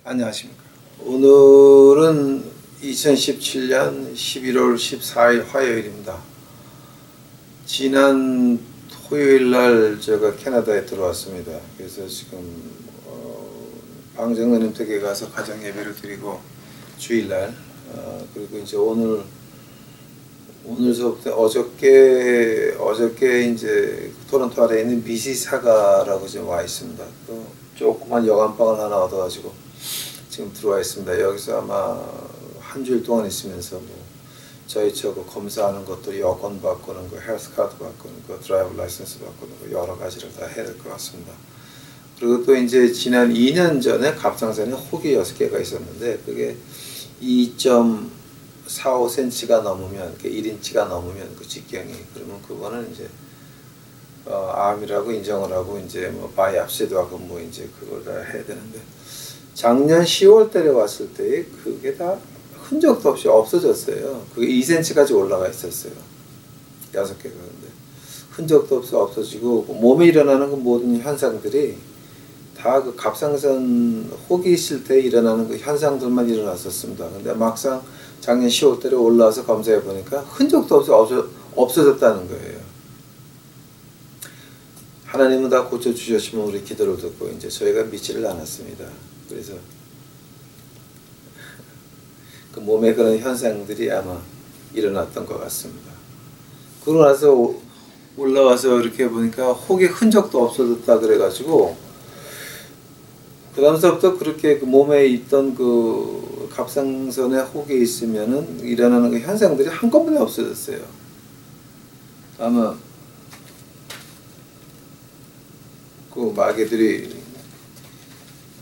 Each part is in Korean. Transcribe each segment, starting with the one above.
안녕하십니까. 오늘은 2017년 11월 14일 화요일입니다. 지난 토요일날 제가 캐나다에 들어왔습니다. 그래서 지금 방정은행 댁에 가서 가정 예배를 드리고 주일날 그리고 이제 오늘서부터 어저께 이제 토론토 아래에 있는 미시사가라고 지금 와 있습니다. 또 조그만 여관방을 하나 얻어가지고 지금 들어와 있습니다. 여기서 아마 한 주일 동안 있으면서 뭐 저희 저거 검사하는 것들, 여권 바꾸는 거, 헬스 카드 바꾸는 거, 드라이브 라이선스 바꾸는 거 여러 가지를 다 해야 될 것 같습니다. 그리고 또 이제 지난 2년 전에 갑상선에 혹이 6개가 있었는데 그게 2.45cm가 넘으면, 1인치가 넘으면 그 직경이, 그러면 그거는 이제 암이라고 인정을 하고 이제 뭐 바이옵시도 하고 뭐 이제 그걸 다 해야 되는데, 작년 10월 달에 왔을 때 그게 다 흔적도 없이 없어졌어요. 그게 2cm까지 올라가 있었어요. 6개가. 근데 흔적도 없이 없어지고 몸에 일어나는 그 모든 현상들이 다 그 갑상선 혹이 있을 때 일어나는 그 현상들만 일어났었습니다. 근데 막상 작년 10월 달에 올라와서 검사해 보니까 흔적도 없이 없어졌다는 거예요. 하나님은 다 고쳐주셨지만 우리 기도를 듣고 이제 저희가 믿지를 않았습니다. 그래서 그 몸에 그런 현상들이 아마 일어났던 것 같습니다. 그러고 나서 올라와서 이렇게 보니까 혹의 흔적도 없어졌다 그래가지고 그 다음서부터 그렇게 그 몸에 있던 그 갑상선에 혹이 있으면은 일어나는 그 현상들이 한꺼번에 없어졌어요. 아마 그 마귀들이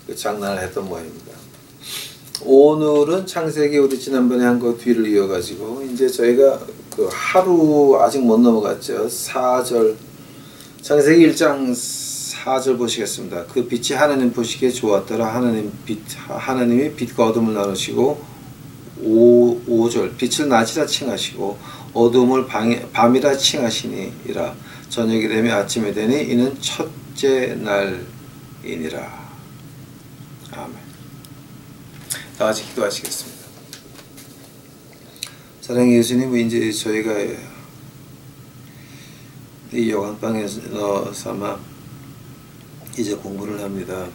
그 장난을 했던 모양입니다. 오늘은 창세기 우리 지난번에 한 거 뒤를 이어가지고 이제 저희가 그 하루 아직 못 넘어갔죠. 4절 창세기 1장 4절 보시겠습니다. 그 빛이 하나님 보시기에 좋았더라. 하나님이 빛과 어둠을 나누시고 5절 빛을 낮이라 칭하시고 어둠을 밤이라 칭하시니라. 저녁이 되며 아침이 되니 이는 첫째 날이니라. 아멘. 다 같이 기도하시겠습니다. 사랑의 예수님, 이제 저희가 이 여관방에서 삼아 이제 공부를 합니다.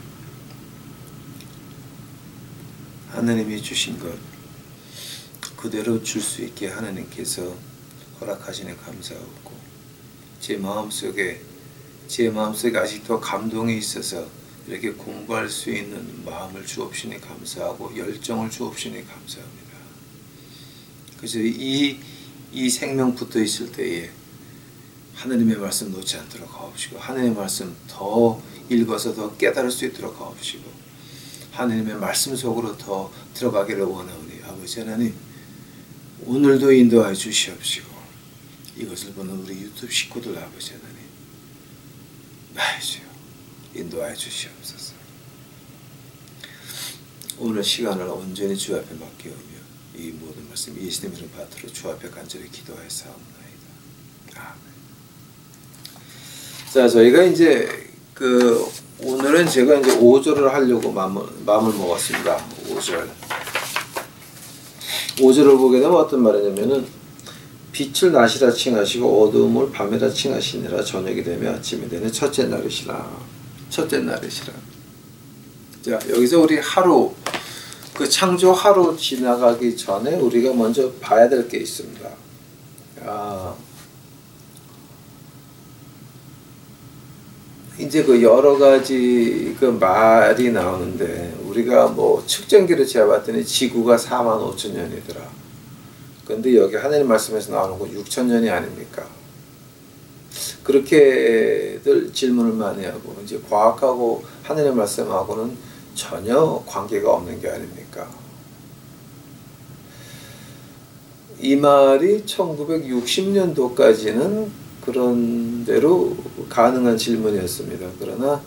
하나님이 주신 것 그대로 줄 수 있게 하나님께서 허락하시니 감사하고, 제 마음속에 아직도 감동이 있어서 이렇게 공부할 수 있는 마음을 주옵시니 감사하고 열정을 주옵시니 감사합니다. 그래서 이 생명 붙어 있을 때에 하나님의 말씀 놓지 않도록 하옵시고, 하나님의 말씀 더 읽어서 더 깨달을 수 있도록 하옵시고, 하나님의 말씀 속으로 더 들어가기를 원하오니 아버지 하나님, 오늘도 인도하여 주시옵시고, 이것을 보는 우리 유튜브 식구들 아버지 하나님, 주여 인도하여 주시옵소서. 오늘 시간을 온전히 주 앞에 맡기오며 이 모든 말씀 예수님 이름 받들어 주 앞에 간절히 기도하여 사옵나이다. 아멘. 자, 저희가 이제 오늘은 제가 이제 5절을 하려고 마음을 먹었습니다. 5절을 보게 되면 어떤 말이냐면은 빛을 낮이라 칭하시고 어두움을 밤이라 칭하시니라. 저녁이 되면 아침이 되는 첫째 날이시라. 자, 여기서 우리 하루, 그 창조 하루 지나가기 전에 우리가 먼저 봐야 될 게 있습니다. 이제 그 여러 가지 그 말이 나오는데, 우리가 뭐 측정기를 재봤더니 지구가 45,000년이더라. 근데 여기 하나님 말씀에서 나오는 거 6,000년이 아닙니까? 그렇게들 질문을 많이 하고, 이제 과학하고 하나님 말씀하고는 전혀 관계가 없는 게 아닙니까? 이 말이 1960년도까지는 그런 대로 가능한 질문이었습니다. 그러나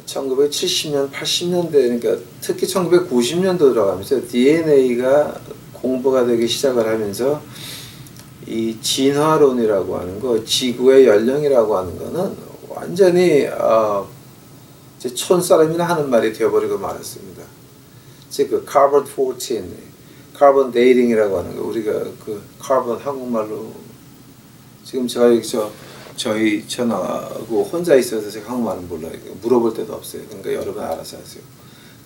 1970년, 80년대, 그러니까 특히 1990년도 들어가면서 DNA가 공부가 되기 시작을 하면서 이 진화론이라고 하는 거, 지구의 연령이라고 하는 거는 완전히 촌사람이나 하는 말이 되어버리고 말았습니다. 즉 그 카본 14, 카본 데이팅이라고 하는 거, 우리가 그 카본 한국말로 지금 제가 여기서 저희 전화하고 혼자 있어서 제가 한국말은 몰라요. 물어볼 데도 없어요. 그러니까 여러분 알아서 하세요.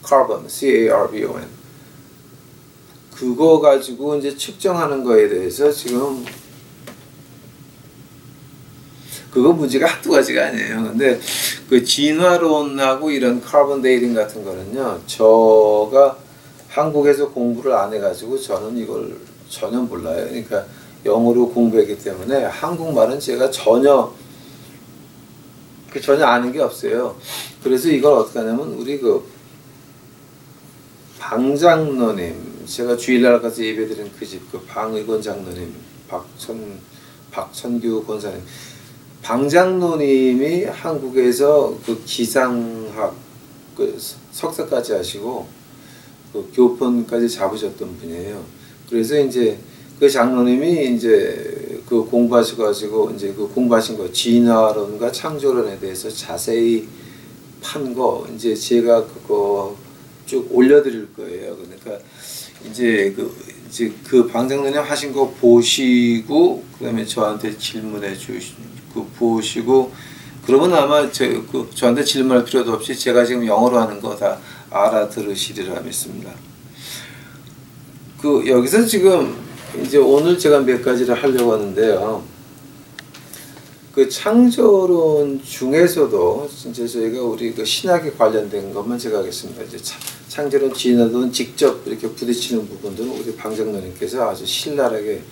카본, C-A-R-B-O-N. 그거 가지고 이제 측정하는 거에 대해서 지금 그거 문제가 한두 가지가 아니에요. 근데 그 진화론하고 이런 카본 데이팅 같은 거는요, 저가 한국에서 공부를 안 해가지고 저는 이걸 전혀 몰라요. 그러니까 영어로 공부했기 때문에 한국말은 제가 전혀 아는 게 없어요. 그래서 이걸 어떻게 하냐면 우리 그 방 장로님, 제가 주일날 가서 예배드린 그 집, 그 방의권 장로님, 박천규 권사님, 방 장로님이 한국에서 그 기상학 그 석사까지 하시고 그 교pon까지 잡으셨던 분이에요. 그래서 이제 그 장로님이 이제 그 공부하셔가지고 이제 그 공부하신 거 진화론과 창조론에 대해서 자세히 판 거 이제 제가 그거 쭉 올려드릴 거예요. 그러니까 이제 그 방장로님 하신 거 보시고 그다음에 저한테 질문해 주시고 보시고 그러면 아마 저한테 질문할 필요도 없이 제가 지금 영어로 하는 거 다 알아들으시리라 믿습니다. 그 여기서 지금 이제 오늘 제가 몇 가지를 하려고 하는데요. 그 창조론 중에서도 진짜 저희가 우리 그 신학에 관련된 것만 제가 하겠습니다. 이제 창조론, 진화론 직접 이렇게 부딪히는 부분들은 우리 방장로님께서 아주 신랄하게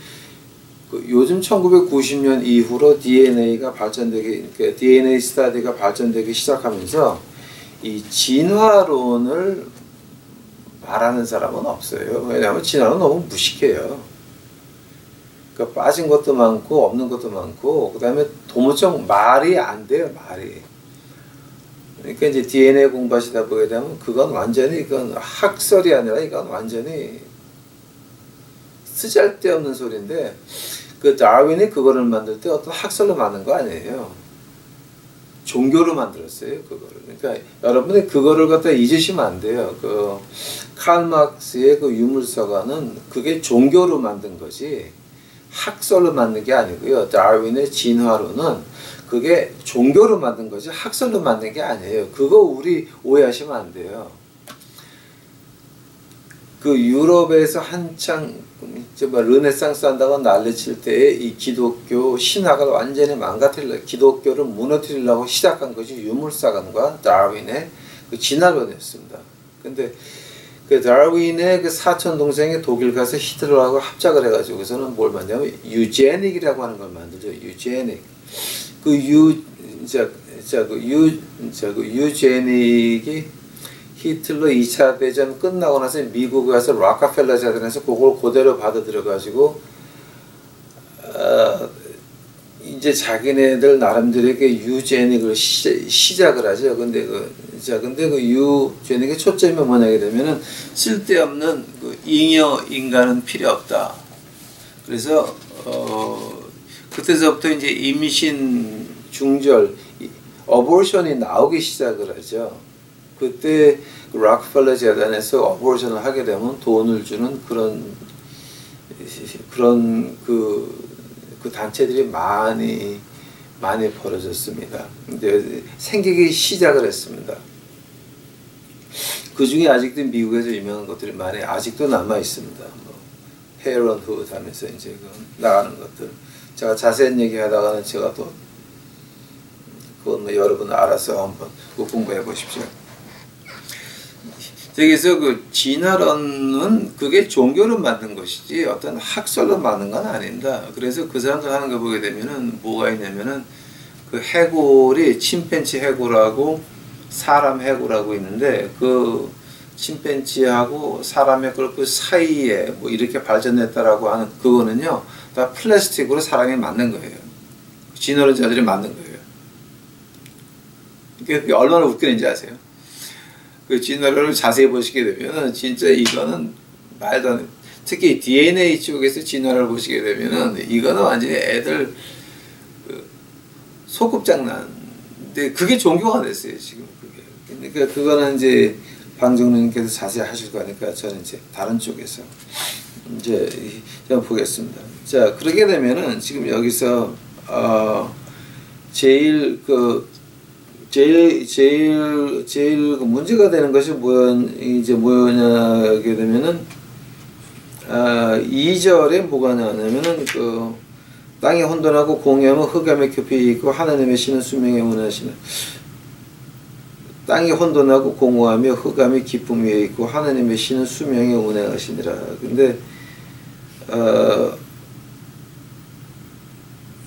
그 요즘 1990년 이후로 DNA가 발전되기, 그러니까 DNA 스타디가 발전되기 시작하면서 이 진화론을 말하는 사람은 없어요. 왜냐하면 진화론 너무 무식해요. 그러니까 빠진 것도 많고 없는 것도 많고 그 다음에 도무적 말이 안 돼요. 말이. 그러니까 이제 DNA 공부하시다 보게 되면 그건 완전히 이건 학설이 아니라 이건 완전히 쓰잘데없는 소리인데 그 다윈이 그거를 만들 때 어떤 학설로 만든 거 아니에요. 종교로 만들었어요. 그거를. 그러니까 여러분이 그거를 갖다 잊으시면 안 돼요. 그 칼 막스의 그 유물서가는 그게 종교로 만든 거지 학설로 만든 게 아니고요. 다윈의 진화론은 그게 종교로 만든 거지 학설로 만든 게 아니에요. 그거 우리 오해하시면 안 돼요. 그 유럽에서 한창 르네상스 한다고 난리칠 때에 이 기독교 신학을 완전히 망가뜨리려고 기독교를 무너뜨리려고 시작한 것이 유물사관과 다윈의 그 진화론이었습니다. 근데 그 다윈의 그 사촌 동생이 독일 가서 히틀러하고 합작을 해가지고서는 뭘 만드냐면 유제닉이라고 하는 걸 만들죠. 유제닉. 그 유제닉이 히틀러 2차 대전 끝나고 나서 미국에 가서 락카펠러 재단에서 그걸 그대로 받아들여가지고 이제 자기네들 나름대로의 유제닉을 시작을 하죠. 근데 그 유제닉의 초점이 뭐냐게 되면은 쓸데없는 그 잉여 인간은 필요 없다. 그래서 그때서부터 이제 임신 중절 어보션이 나오기 시작을 하죠. 그때 락펠러 재단에서 어보션을 하게 되면 돈을 주는 그런 그 단체들이 많이 벌어졌습니다. 이제 생기기 시작을 했습니다. 그 중에 아직도 미국에서 유명한 것들이 많이 아직도 남아 있습니다. 뭐 헤런 훗 하면서 이제 나가는 것들. 제가 자세한 얘기하다가는 제가 또 그건 뭐 여러분 알아서 한번 공부해 보십시오. 여기서 그 진화론은 그게 종교로 만든 것이지 어떤 학설로 만든 건 아닙니다. 그래서 그 사람들 하는 거 보게 되면은 뭐가 있냐면은 그 해골이 침팬지 해골하고 사람 해골하고 있는데 그 침팬지하고 사람 해골 그 사이에 뭐 이렇게 발전했다라고 하는 그거는요 다 플라스틱으로 사람이 만든 거예요. 진화론자들이 만든 거예요. 그게 얼마나 웃기는지 아세요? 그 진화론을 자세히 보시게 되면은 진짜 이거는 말도 안 돼. 특히 DNA 쪽에서 진화를 보시게 되면은 이거는 완전히 애들 그 소꿉장난. 근데 그게 종교가 됐어요 지금 그게. 그러니까 그거는 이제 방정님께서 자세히 하실 거니까 저는 이제 다른 쪽에서 이제 좀 보겠습니다. 자, 그러게 되면은 지금 여기서 제일 그 문제가 되는 것이 뭐냐게 되면은 2절에 뭐가 나오냐면은 그 땅이 혼돈하고 공허하며 흑암의 깊이 있고 하나님의 신은 수명에 운하시는, 땅이 혼돈하고 공허하며 흑암이 깊음 위에 있고 하나님의 신은 수명에 운행하시니라. 근데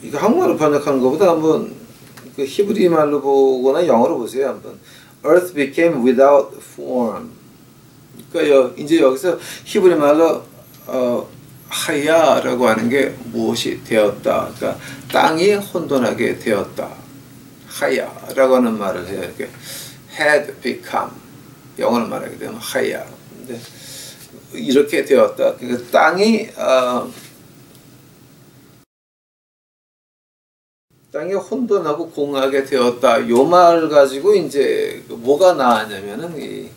이거 한국말로 번역하는 것보다 한번 그 히브리 말로 보거나 영어로 보세요. 한번. Earth became without form. 그러니까 이제 여기서 히브리 말로 하야라고 하는 게 무엇이 되었다. 그러니까 땅이 혼돈하게 되었다. 하야라고 하는 말을 해요. 이렇게 had become, 영어로 말하게 되면 하야. 근데 이렇게 되었다. 그러니까 땅이 혼돈하고 공허하게 되었다. 요 말 가지고 이제 뭐가 나왔냐면은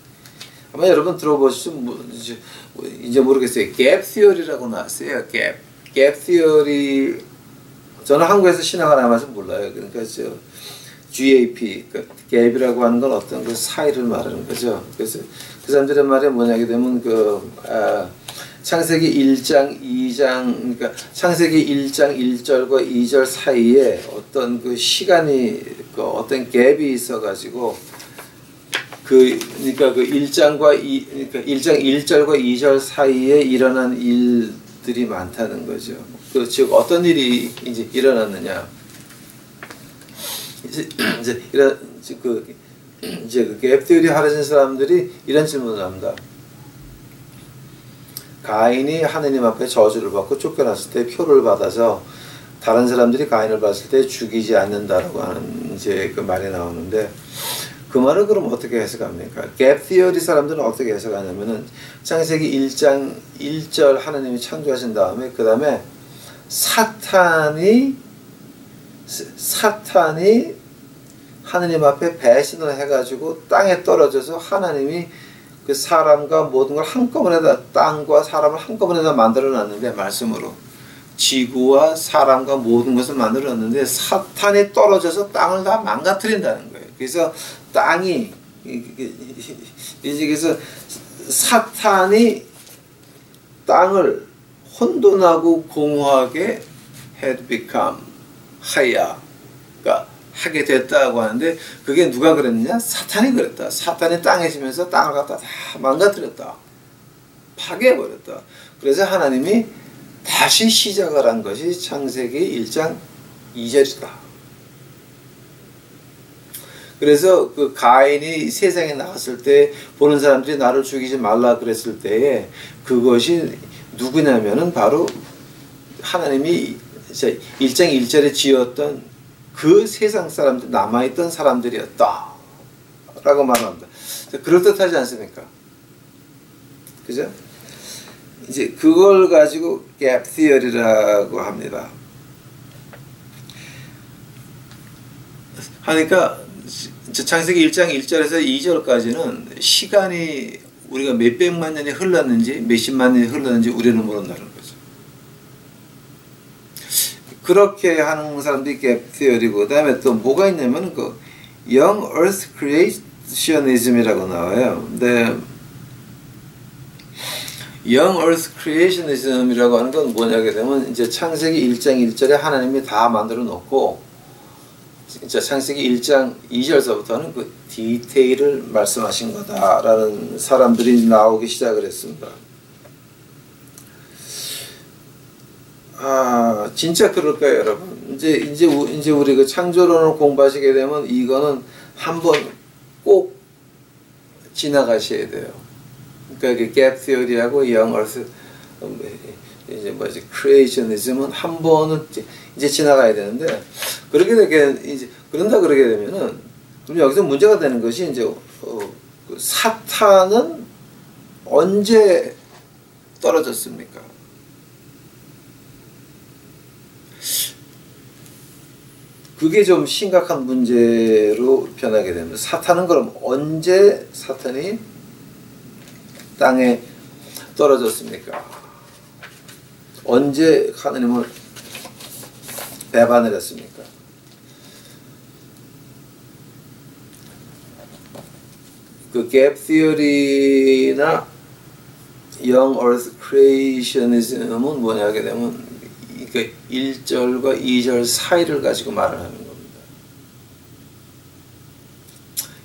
아마 여러분 들어보시면 이제 모르겠어요. 갭 티어리라고 나왔어요. 갭 티어리. 저는 한국에서 신학을 안 해서 몰라요. 그러니까 GAP, 그러니까 갭이라고 하는 건 어떤 그 사이를 말하는 거죠. 그래서 그 사람들의 말이 뭐냐게 되면 창세기 1장 2장, 그러니까 창세기 1장 1절과 2절 사이에 어떤 그 시간이 어떤 갭이 있어가지고 그러니까 그 1장 1절과 2절 사이에 일어난 일들이 많다는 거죠. 즉 어떤 일이 이제 일어났느냐? 이제 그 갭 티어리 하려는 사람들이 이런 질문을 합니다. 가인이 하느님 앞에 저주를 받고 쫓겨났을 때 표를 받아서 다른 사람들이 가인을 봤을 때 죽이지 않는다라고 하는 이제 그 말이 나오는데, 그 말을 그럼 어떻게 해석합니까? 갭 티어리 사람들은 어떻게 해석하냐면은 창세기 1장 1절 하나님이 창조하신 다음에 그 다음에 사탄이 하느님 앞에 배신을 해가지고 땅에 떨어져서 하나님이 그 사람과 모든 걸 한꺼번에 다, 땅과 사람을 한꺼번에 다 만들어 놨는데, 말씀으로 지구와 사람과 모든 것을 만들어 놨는데 사탄이 떨어져서 땅을 다 망가뜨린다는 거예요. 그래서 땅이 그래서 사탄이 땅을 혼돈하고 공허하게 had become 하야가 하게 됐다고 하는데, 그게 누가 그랬느냐? 사탄이 그랬다. 사탄이 땅에 지면서 땅을 갖다 다 망가뜨렸다. 파괴해버렸다. 그래서 하나님이 다시 시작을 한 것이 창세기 1장 2절이다. 그래서 그 가인이 세상에 나왔을 때 보는 사람들이 나를 죽이지 말라 그랬을 때에 그것이 누구냐면은 바로 하나님이 1장 1절에 지었던 그 세상 사람들, 남아있던 사람들이었다 라고 말합니다. 그럴듯하지 않습니까? 그죠? 이제 그걸 가지고 갭 티어리라고 합니다. 하니까 창세기 1장 1절에서 2절까지는 시간이 우리가 몇백만 년이 흘렀는지 몇십만 년이 흘렀는지 우리는 모른다는 거죠. 그렇게 하는 사람들이 갭 티어리고, 그 다음에 또 뭐가 있냐면 그 Young Earth Creationism이라고 나와요. 근데 Young Earth Creationism이라고 하는 건 뭐냐게 되면 이제 창세기 1장 1절에 하나님이 다 만들어 놓고 진짜 창세기 1장 2절서부터는 그 디테일을 말씀하신 거다라는 사람들이 나오기 시작을 했습니다. 진짜 그럴까요, 여러분? 이제 우리 그 창조론을 공부하시게 되면 이거는 한번 꼭 지나가셔야 돼요. 그러니까 갭 티어리하고 Young Earth 이제 뭐지 크리에이셔니즘은 한 번은 이제 지나가야 되는데, 그러게 되게 이제 그런다 그러게 되면은 그럼 여기서 문제가 되는 것이 이제 그 사탄은 언제 떨어졌습니까? 그게 좀 심각한 문제로 변하게 됩니다. 사탄은 그럼 언제 사탄이 땅에 떨어졌습니까? 언제 하느님을 배반을 했습니까? 그 갭 티어리나 Young Earth Creationism은 뭐냐 하게 되면 그 1절과 2절 사이를 가지고 말을 하는 겁니다.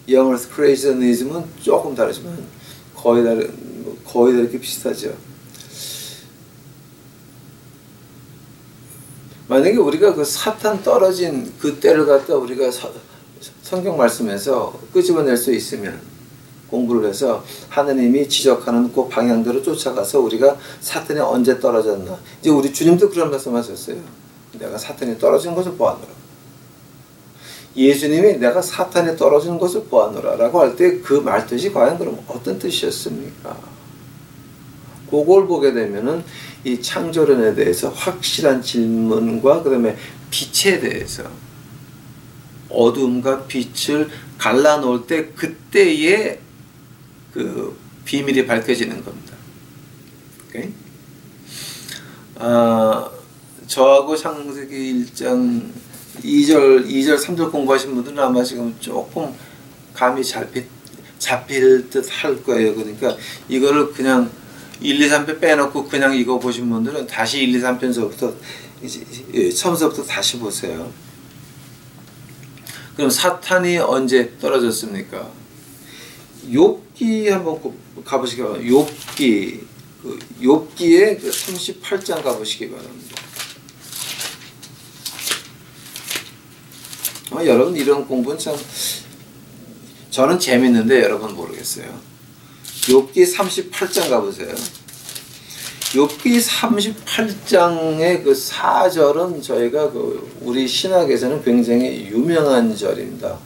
Young Earth Creationism은 조금 다르지만 거의 다 이렇게 비슷하죠. 만약에 우리가 그 사탄 떨어진 그 때를 갖다 우리가 성경 말씀에서 끄집어낼 수 있으면, 공부를 해서 하느님이 지적하는 그 방향대로 쫓아가서 우리가 사탄이 언제 떨어졌나, 이제 우리 주님도 그런 말씀하셨어요. 내가 사탄이 떨어진 것을 보아노라. 예수님이 내가 사탄이 떨어진 것을 보아노라 라고 할 때 그 말뜻이 과연 그럼 어떤 뜻이었습니까? 그걸 보게 되면은 이 창조론에 대해서 확실한 질문과 그 다음에 빛에 대해서, 어둠과 빛을 갈라놓을 때 그때의 그 비밀이 밝혀지는 겁니다. 오케이? 저하고 창세기 1장 2절 3절 공부하신 분들은 아마 지금 조금 감이 잡힐 듯 할 거예요. 그러니까 이거를 그냥 1, 2, 3편 빼놓고 그냥 이거 보신 분들은 다시 1, 2, 3편서부터 처음서부터 다시 보세요. 그럼 사탄이 언제 떨어졌습니까? 욥기 한번 가보시기 바랍니다. 욥기의 38장 가보시기 바랍니다. 여러분 이런 공부는 참 저는 재밌는데 여러분 모르겠어요. 욥기 38장 가보세요. 욥기 38장의 그 4절은 저희가 우리 신학에서는 굉장히 유명한 절입니다.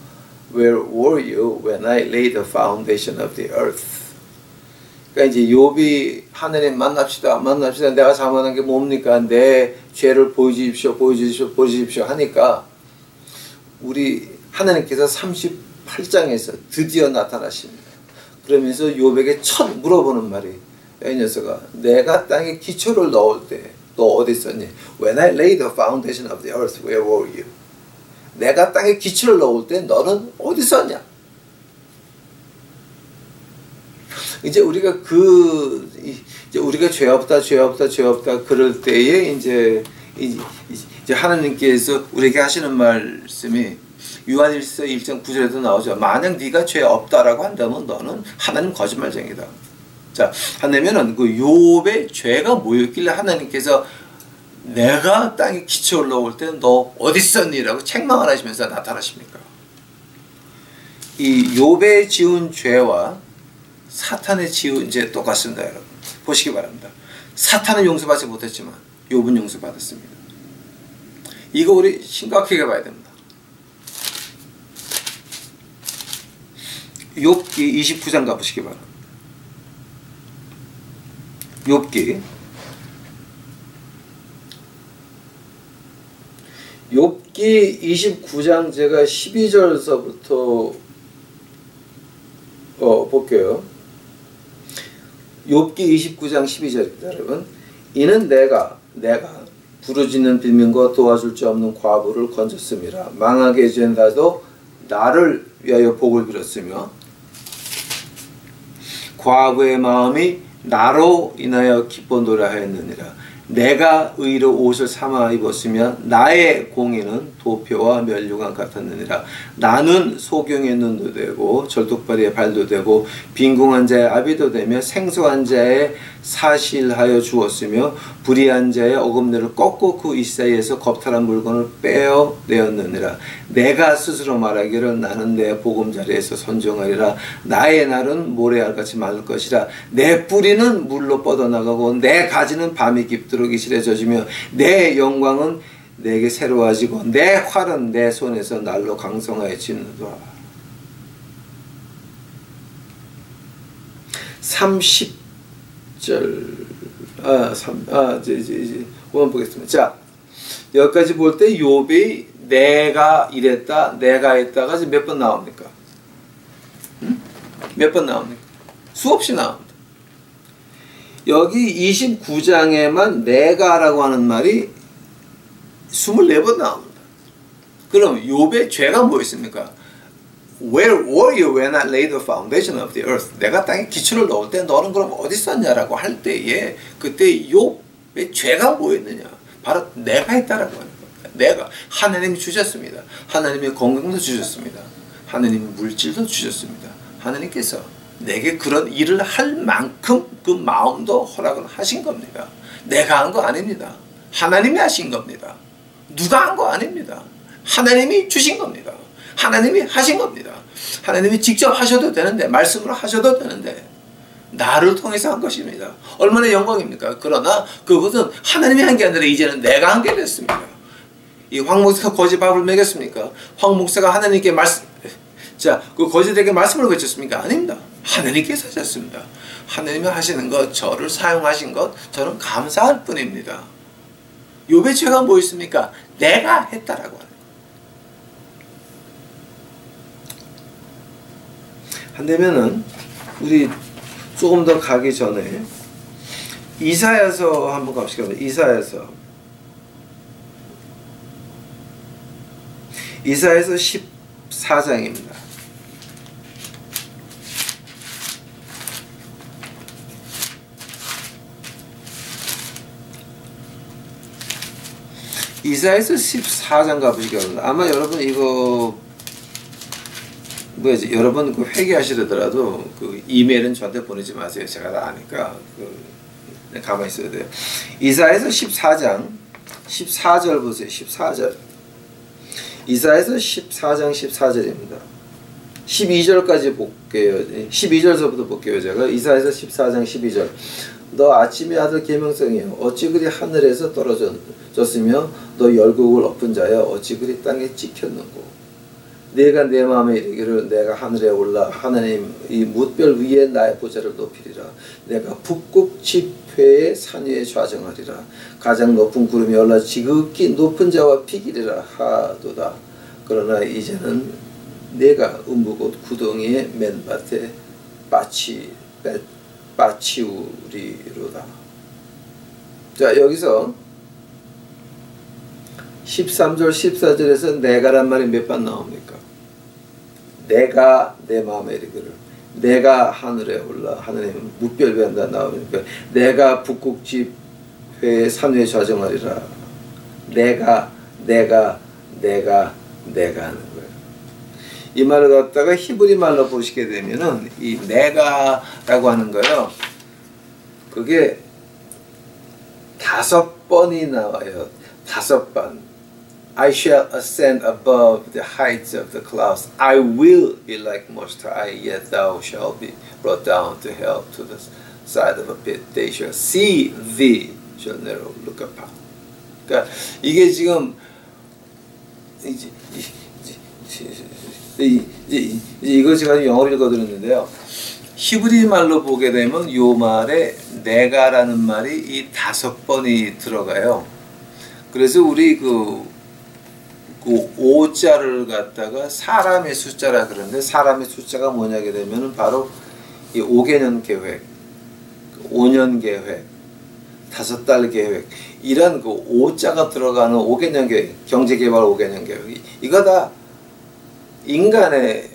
Where were you when I laid the foundation of the earth? 그러니까 이제 욥이 하느님 만납시다 내가 잘못한 게 뭡니까? 내 죄를 보여주십시오 하니까 우리 하나님께서 38장에서 드디어 나타나십니다. 그러면서 욥에게 첫 물어보는 말이, 야, 이 녀석아, 내가 땅에 기초를 넣을 때 너 어디 있었니? When I laid the foundation of the earth, where were you? 내가 땅에 기초를 넣을 때 너는 어디 있었냐? 이제 우리가 이제 우리가 죄 없다 그럴 때에 이제 하나님께서 우리에게 하시는 말씀이 요한일서 1장 9절에도 나오죠. 만약 네가 죄 없다라고 한다면 너는 하나님 거짓말쟁이다. 자, 하냐면은 그 욥의 죄가 뭐였길래 하나님께서 내가 땅에 기초를 넣을 때 너 어디 있었니라고 책망을 하시면서 나타나십니까? 이 욥의 지은 죄와 사탄의 지은 죄 똑같습니다, 여러분. 보시기 바랍니다. 사탄은 용서받지 못했지만 욥은 용서받았습니다. 이거 우리 심각하게 봐야 됩니다. 욥기 29장 가보시기 바랍니다. 욥기 29장 제가 12절서부터 볼게요. 욥기 29장 12절입니다, 여러분. 이는 내가 부르짖는 빌민과 도와줄 자 없는 과부를 건졌음이라. 망하게 해준 자도 나를 위하여 복을 빌었으며 과부의 마음이 나로 인하여 기뻐 노래하였느니라. 내가 의로 옷을 삼아 입었으며 나의 공의는 도표와 면류관 같았느니라. 나는 소경의 눈도 되고 절뚝발이의 발도 되고 빈궁한 자의 아비도 되며 생소한 자의 사실하여 주었으며 불의한 자의 어금니를 꺾고 그 이사이에서 겁탈한 물건을 빼어내었느니라. 내가 스스로 말하기를 나는 내 보금자리에서 선정하리라. 나의 날은 모래알같이 마를 것이라. 내 뿌리는 물로 뻗어나가고 내 가지는 밤이 깊도록 이슬에 젖으며 내 영광은 내게 새로워지고 내 활은 내 손에서 날로 강성하여지느니라. 30절 이제 한번 보겠습니다. 자, 여기까지 볼 때 욥이 내가 이랬다, 내가 했다가 지금 몇 번 나옵니까? 몇 번 나옵니까? 수없이 나옵니다. 여기 29장에만 내가라고 하는 말이 24번 나옵니다. 그럼 욥의 죄가 뭐였습니까? Where were you when I laid the foundation of the earth? 내가 땅에 기초를 넣을 때 너는 그럼 어디 있었냐라고 할 때에 그때 욥의 죄가 뭐였느냐? 바로 내가 했다라고 하는 겁니다. 내가 하나님이 주셨습니다. 하나님의 건강도 주셨습니다. 하나님의 물질도 주셨습니다. 하나님께서 내게 그런 일을 할 만큼 그 마음도 허락을 하신 겁니다. 내가 한 거 아닙니다. 하나님이 하신 겁니다. 누가 한 거 아닙니다. 하나님이 주신 겁니다. 하나님이 하신 겁니다. 하나님이 직접 하셔도 되는데, 말씀으로 하셔도 되는데 나를 통해서 한 것입니다. 얼마나 영광입니까? 그러나 그것은 하나님이 한 게 아니라 이제는 내가 한 게 됐습니다. 이 황 목사가 거지 밥을 먹였습니까? 황 목사가 하나님께 말씀, 자, 그 거지들에게 말씀을 외쳤습니까? 아닙니다. 하나님께서 하셨습니다. 하나님이 하시는 것, 저를 사용하신 것, 저는 감사할 뿐입니다. 욥의 죄가 뭐였습니까? 내가 했다라고 하는 거예요. 한다면은 우리 조금 더 가기 전에 이사야서 한번 갑시다. 이사야서 14장입니다. 이사야서 14장 가보시기 바랍니다. 아마 여러분 이거 뭐지? 여러분 그 회개하시더라도 그 이메일은 저한테 보내지 마세요. 제가 다 아니까 가만히 있어야 돼요. 이사야서 14장 14절 보세요. 14절. 이사야서 14장 14절입니다. 12절까지 볼게요. 12절서부터 볼게요. 제가 이사야서 14장 12절. 너 아침의 아들 계명성이여 어찌 그리 하늘에서 떨어졌으며 너 열국을 엎은 자여 어찌 그리 땅에 찍혔는고. 내가 내 마음에 이르기를 내가 하늘에 올라 하나님 이 뭇별 위에 나의 보좌를 높이리라. 내가 북극 지폐의 산 위에 좌정하리라. 가장 높은 구름이 올라 지극히 높은 자와 비기리라 하도다. 그러나 이제는 내가 음부곳 구덩이의 맨밭에 빠치우리로다. 자, 여기서 13절 14절에서 내가란 말이 몇 번 나옵니까? 내가 내 마음에 이르기를 내가 하늘에 올라 하나님 뭇별 위에 나오니까 내가 북극지폐의 산 위에 좌정하리라. 내가 하는 거예요. 이 말을 갖다가 히브리 말로 보시게 되면은 이 내가라고 하는 거요. 그게 5번이 나와요. 5번. I shall ascend above the heights of the clouds. I will be like Most High, yet thou shalt be brought down to hell, to the side of a pit. They shall see thee, shall never look upon. 그러니까 이게 지금 이거 제가 영어로 읽어드렸는데요. 히브리 말로 보게 되면 요 말에 내가라는 말이 이 5번이 들어가요. 그래서 우리 그 5자를 갖다가 사람의 숫자라 그러는데 사람의 숫자가 뭐냐게 되면은 바로 이 5개년 계획, 5년 계획, 5달 계획 이런 그 5자가 들어가는 5개년 계획, 경제개발 5개년 계획 이거 다 인간의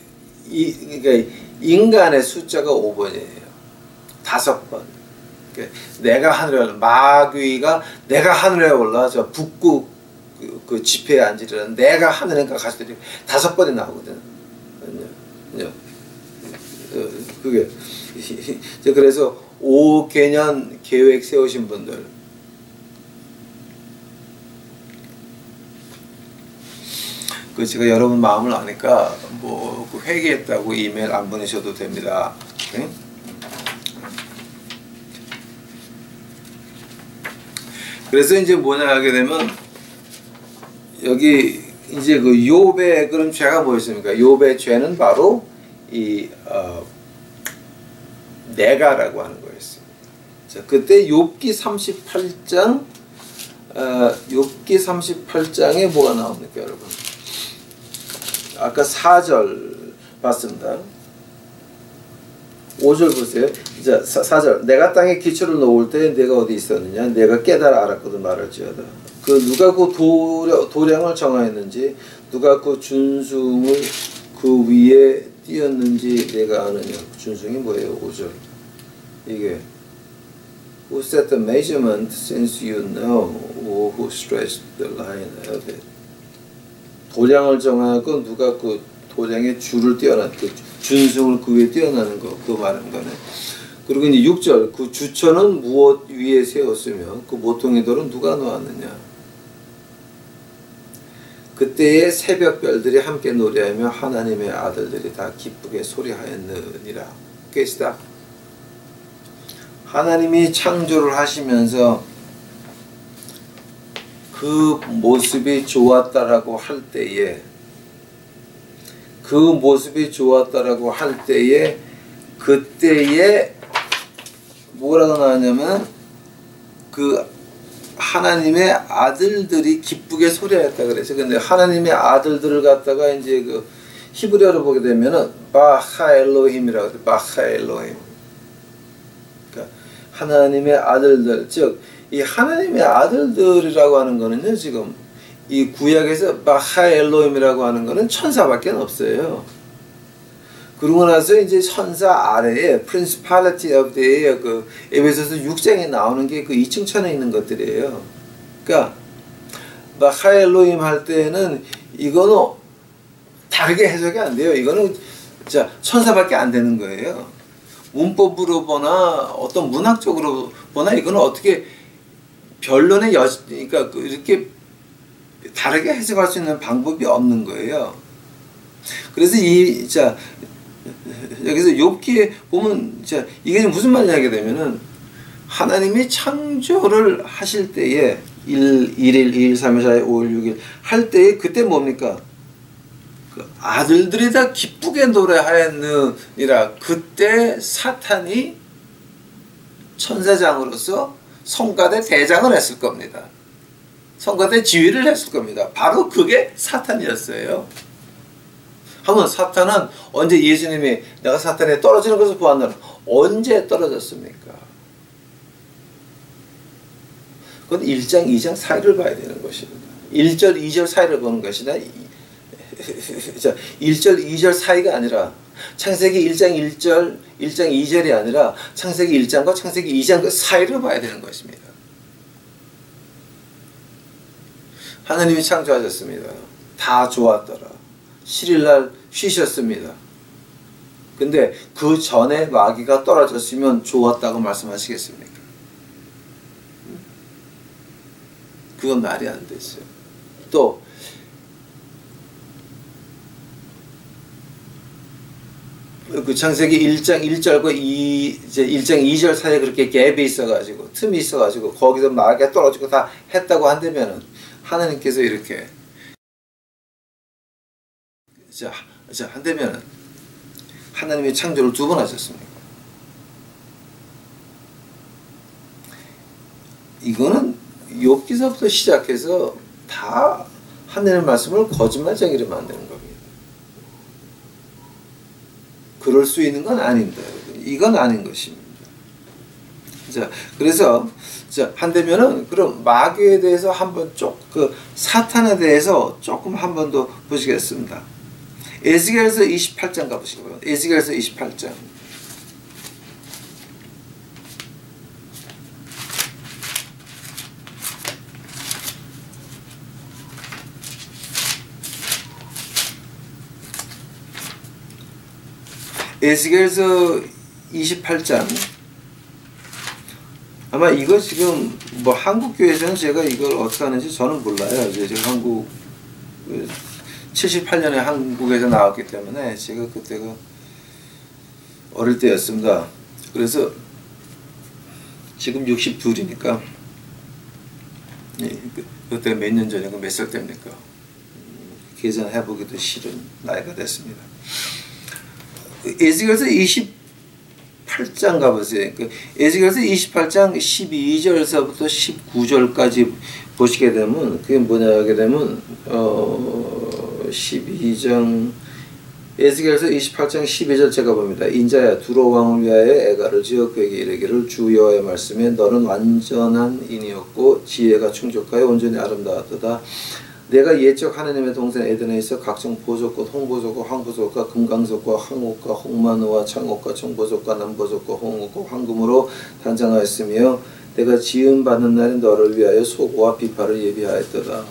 그러니까 인간의 숫자가 5번이에요. 5번. 내가 하늘에 올라 마귀가 내가 하늘에 올라 저 북극 그 지폐에 앉으려는 내가 하늘에가 가시더니 5번이 나오거든요. 그게 그래서 5개년 계획 세우신 분들 그 제가 여러분 마음을 아니까 뭐 회개했다고 이메일 안 보내셔도 됩니다. 네? 그래서 이제 뭐냐 하게 되면 여기 이제 그 욥의 그런 죄가 뭐였습니까? 욥의 죄는 바로 이 내가라고 하는 거였습니다. 자, 그때 욥기 38장 욥기 38장에 뭐가 나옵니까, 여러분? 아까 4절 봤습니다. 5절 보세요. 자, 4절. 내가 땅에 기초를 놓을 때 내가 어디 있었느냐? 내가 깨달아 알았거든 말할지어다. 그 누가 그 도량을 정하였는지, 누가 그 준승을 그 위에 띄었는지 내가 아느냐. 준승이 뭐예요? 5절. 이게 Who set the measurement since you know, or who stretched the line of it. 도량을 정하고 누가 그 도량의 줄을 띄어난, 그 준승을 그 위에 띄어나는 거, 그거 말하는 거네. 그리고 이제 6절, 그 주천은 무엇 위에 세웠으며 그 모퉁이 돌은 누가 놓았느냐. 그때의 새벽별들이 함께 노래하며 하나님의 아들들이 다 기쁘게 소리하였느니라. 계시다. 하나님이 창조를 하시면서 그 모습이 좋았다라고 할 때에, 그 모습이 좋았다라고 할 때에, 그때에 뭐라고 나왔냐면 그 하나님의 아들들이 기쁘게 소리하였다 그랬어요. 근데 하나님의 아들들을 갖다가 이제 그 히브리어로 보게 되면은 바하 엘로힘이라고 해요. 바하 엘로힘. 그러니까 하나님의 아들들, 즉 이 하나님의 아들들이라고 하는 거는요, 지금 이 구약에서 바하 엘로힘이라고 하는 거는 천사밖에 없어요. 그러고 나서 이제 천사 아래에 Principality of the Air, 그 에베소서 6장에 나오는 게 그 2층 천에 있는 것들이에요. 그러니까 바하 엘로힘 할 때는 이거는 다르게 해석이 안 돼요. 이거는 자 천사밖에 안 되는 거예요. 문법으로 보나 어떤 문학적으로 보나 이거는 어떻게 변론의 그러니까 이렇게 다르게 해석할 수 있는 방법이 없는 거예요. 그래서 여기서 욥기에 보면 이게 무슨 말이냐 하게 되면은 하나님이 창조를 하실 때에 1일, 2일, 3일, 4일, 5일, 6일 할 때에 그때 뭡니까? 그 아들들이 다 기쁘게 노래하였느니라. 그때 사탄이 천사장으로서 성가대 대장을 했을 겁니다. 성가대 지휘를 했을 겁니다. 바로 그게 사탄이었어요. 하면 사탄은 언제 예수님이 내가 사탄에 떨어지는 것을 보았느냐, 언제 떨어졌습니까? 그건 1장, 2장 사이를 봐야 되는 것입니다. 1절, 2절 사이를 보는 것이다. 1절, 2절 사이가 아니라 창세기 1장 1절, 1장 2절이 아니라 창세기 1장과 창세기 2장 그 사이를 봐야 되는 것입니다. 하나님이 창조하셨습니다. 다 좋았더라. 7일날 쉬셨습니다. 근데 그 전에 마귀가 떨어졌으면 좋았다고 말씀하시겠습니까? 그건 말이 안 됐어요. 또 그 창세기 1장 1절과 1장 2절 사이에 그렇게 갭이 있어가지고 틈이 있어가지고 거기서 마귀가 떨어지고 다 했다고 한다면은 하나님께서 이렇게 한다면은 하나님의 창조를 2번 하셨습니다. 이거는 욥기서부터 시작해서 다 하나님의 말씀을 거짓말쟁이로 만드는 겁니다. 그럴 수 있는 건 아닙니다. 이건 아닌 것입니다. 자, 그래서 한다면은 그럼 마귀에 대해서 한번 그 사탄에 대해서 조금 한 번 더 보시겠습니다. 에스겔서 28장 가보시고요. 에스겔서 28장. 에스겔서 28장. 아마 이거 지금 뭐 한국 교회에서는 제가 이걸 어떻게 하는지 저는 몰라요. 제가 한국 78년에 한국에서 나왔기 때문에 제가 그때가 어릴 때였습니다. 그래서 지금 62이니까 그때 몇 년 전이고 몇 살 때입니까? 계산해보기도 싫은 나이가 됐습니다. 에스겔서 28장 가보세요. 에스겔서 28장 12절서부터 19절까지 보시게 되면 그게 뭐냐 하게 되면 12장 에스겔서 28장 12절 제가 봅니다. 인자야 두로 왕을 위하여 애가를 지어 그에게 이르기를 주 여호와의 말씀에 너는 완전한 인이었고 지혜가 충족하여 온전히 아름다웠도다. 내가 옛적 하나님의 동산 에덴에서 각종 보석꽃, 홍보석과 황보석과 금강석과 황옥과 홍마노와 창옥과 청보석과 남보석과 홍옥과 황금으로 단장하였으며 내가 지음 받는 날에 너를 위하여 소고와 비파를 예비하였더라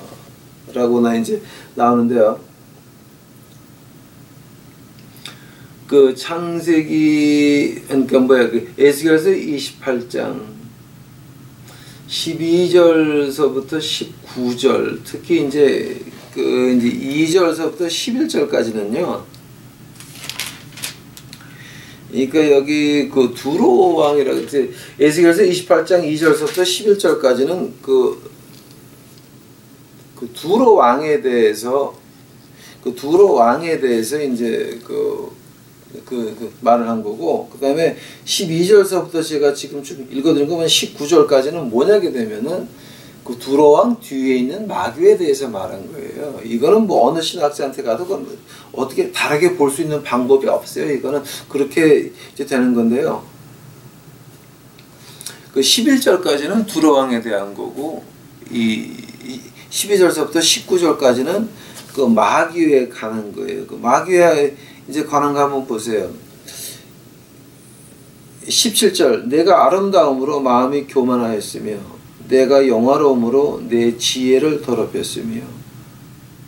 라고나 이제 나오는데요. 그 창세기 그러니까 그 에스겔서 28장 12절서부터 19절 특히 이제 그 이제 2절서부터 11절까지는요. 그러니까 여기 그 두로 왕이라고 이제 에스겔서 28장 2절서부터 11절까지는 그 두로 왕에 대해서 이제 말을 한 거고, 그 다음에 12절서부터 제가 지금 좀 읽어드린 거면 19절까지는 뭐냐게 되면은 그 두로 왕 뒤에 있는 마귀에 대해서 말한 거예요. 이거는 뭐 어느 신학자한테 가도 어떻게 다르게 볼 수 있는 방법이 없어요. 이거는 그렇게 이제 되는 건데요. 그 11절까지는 두로 왕에 대한 거고, 이 12절서부터 19절까지는 그 마귀에 관한 거예요. 그 마귀에 이제 관한 거 한번 보세요. 17절 내가 아름다움으로 마음이 교만하였으며 내가 영화로움으로 내 지혜를 더럽혔으며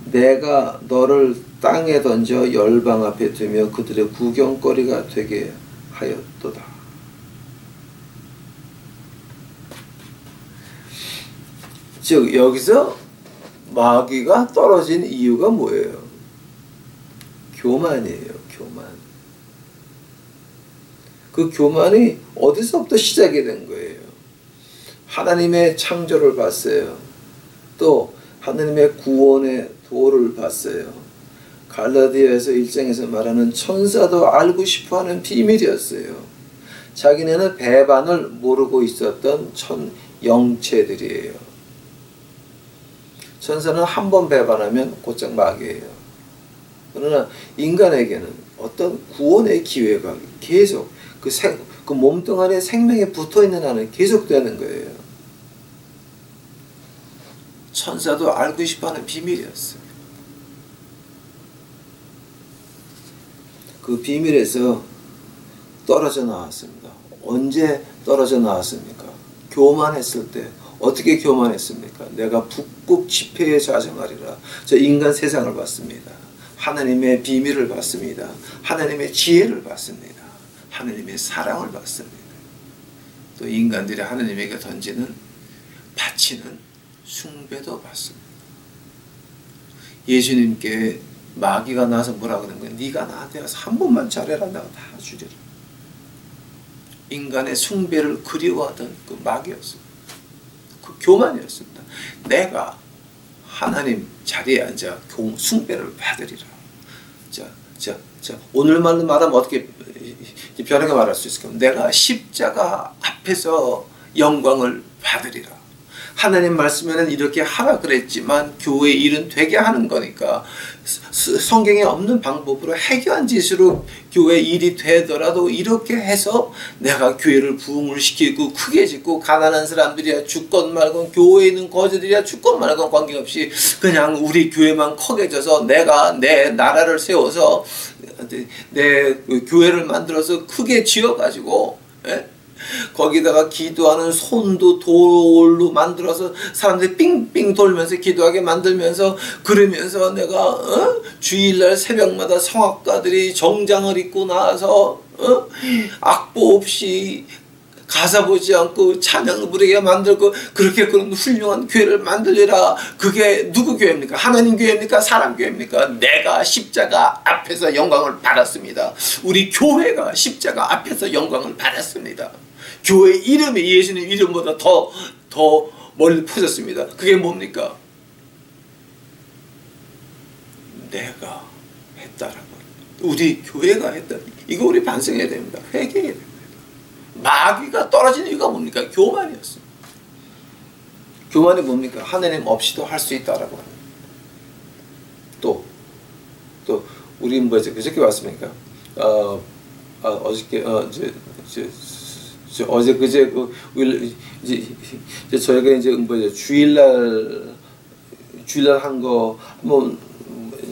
내가 너를 땅에 던져 열방 앞에 두며 그들의 구경거리가 되게 하였도다. 즉 여기서 마귀가 떨어진 이유가 뭐예요? 교만이에요. 교만. 그 교만이 어디서부터 시작이 된 거예요? 하나님의 창조를 봤어요. 또 하나님의 구원의 도를 봤어요. 갈라디아에서 1장에서 말하는 천사도 알고 싶어하는 비밀이었어요. 자기네는 배반을 모르고 있었던 영체들이에요. 천사는 한 번 배반하면 곧장 마귀예요. 그러나 인간에게는 어떤 구원의 기회가 계속 그 몸뚱아리에 생명이 붙어있는 한은 계속되는 거예요. 천사도 알고 싶어하는 비밀이었어요. 그 비밀에서 떨어져 나왔습니다. 언제 떨어져 나왔습니까? 교만했을 때. 어떻게 교만했습니까? 내가 북극 지폐에 자정하리라. 저 인간 세상을 봤습니다. 하나님의 비밀을 받습니다. 하나님의 지혜를 받습니다. 하나님의 사랑을 받습니다. 또 인간들이 하나님에게 던지는 바치는 숭배도 받습니다. 예수님께 마귀가 나서 뭐라 그러는 거예요? 네가 나한테 와서 한 번만 잘해라 내가 다 주리라. 인간의 숭배를 그리워하던 그 마귀였습니다. 그 교만이었습니다. 내가 하나님 자리에 앉아 숭배를 받으리라. 자, 오늘만 말하면 어떻게 변하게 말할 수 있을까? 내가 십자가 앞에서 영광을 받으리라. 하나님 말씀에는 이렇게 하라 그랬지만 교회 일은 되게 하는 거니까 성경에 없는 방법으로 해결한 짓으로 교회 일이 되더라도 이렇게 해서 내가 교회를 부흥을 시키고 크게 짓고 가난한 사람들이야 주권 말건 교회에 있는 거지들이야 주권 말건 관계없이 그냥 우리 교회만 커게져서 내가 내 나라를 세워서 내 교회를 만들어서 크게 지어가지고 거기다가 기도하는 손도 돌로 만들어서 사람들이 삥삥 돌면서 기도하게 만들면서 그러면서 내가 주일날 새벽마다 성악가들이 정장을 입고 나와서 악보 없이 가사 보지 않고 찬양을 부르게 만들고 그렇게 그런 훌륭한 교회를 만들리라. 그게 누구 교회입니까? 하나님 교회입니까? 사람 교회입니까? 내가 십자가 앞에서 영광을 받았습니다. 우리 교회가 십자가 앞에서 영광을 받았습니다. 교회 이름이 예수님 이름보다 더 멀리 퍼졌습니다. 그게 뭡니까? 내가 했다라고. 우리 교회가 했다. 이거 우리 반성해야 됩니다. 회개해야 됩니다. 마귀가 떨어진 이유가 뭡니까? 교만이었습니다. 교만이 뭡니까? 하나님 없이도 할 수 있다라고 합니다. 또 우리 뭐지 그저께 왔습니까? 어저께 어제 그제 이제 저희가 이제 뭐죠 주일날 한 거 한번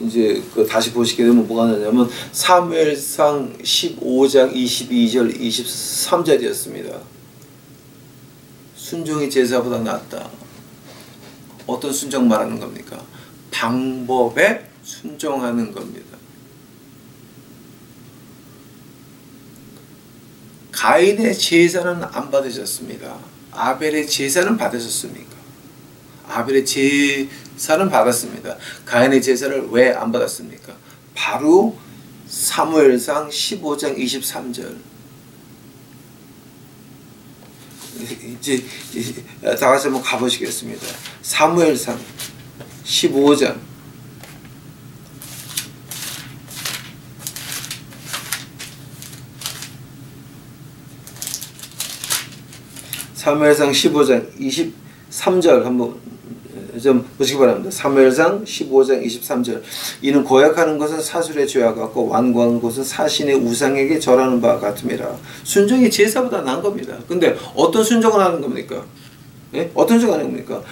이제 그 다시 보시게 되면 뭐가 나냐면 사무엘상 15장 22절 23절이었습니다. 순종이 제사보다 낫다. 어떤 순종 말하는 겁니까? 방법에 순종하는 겁니다. 가인의 제사는 안 받으셨습니다. 아벨의 제사는 받으셨습니까? 아벨의 제사는 받았습니다. 가인의 제사를 왜 안 받았습니까? 바로 사무엘상 15장 23절. 이제 다 같이 한번 가보시겠습니다. 사무엘상 15장 사무엘상 15장 23절 한번 좀 보시기 바랍니다. 사무엘상 15장 23절. 이는 고약하는 것은 사술의 죄와 같고 완고한 것은 사신의 우상에게 절하는 바와 같음이라. 순종이 제사보다 나은 겁니다. 근데 어떤 순종을 하는 겁니까? 예? 어떤 순종을 하는 겁니까?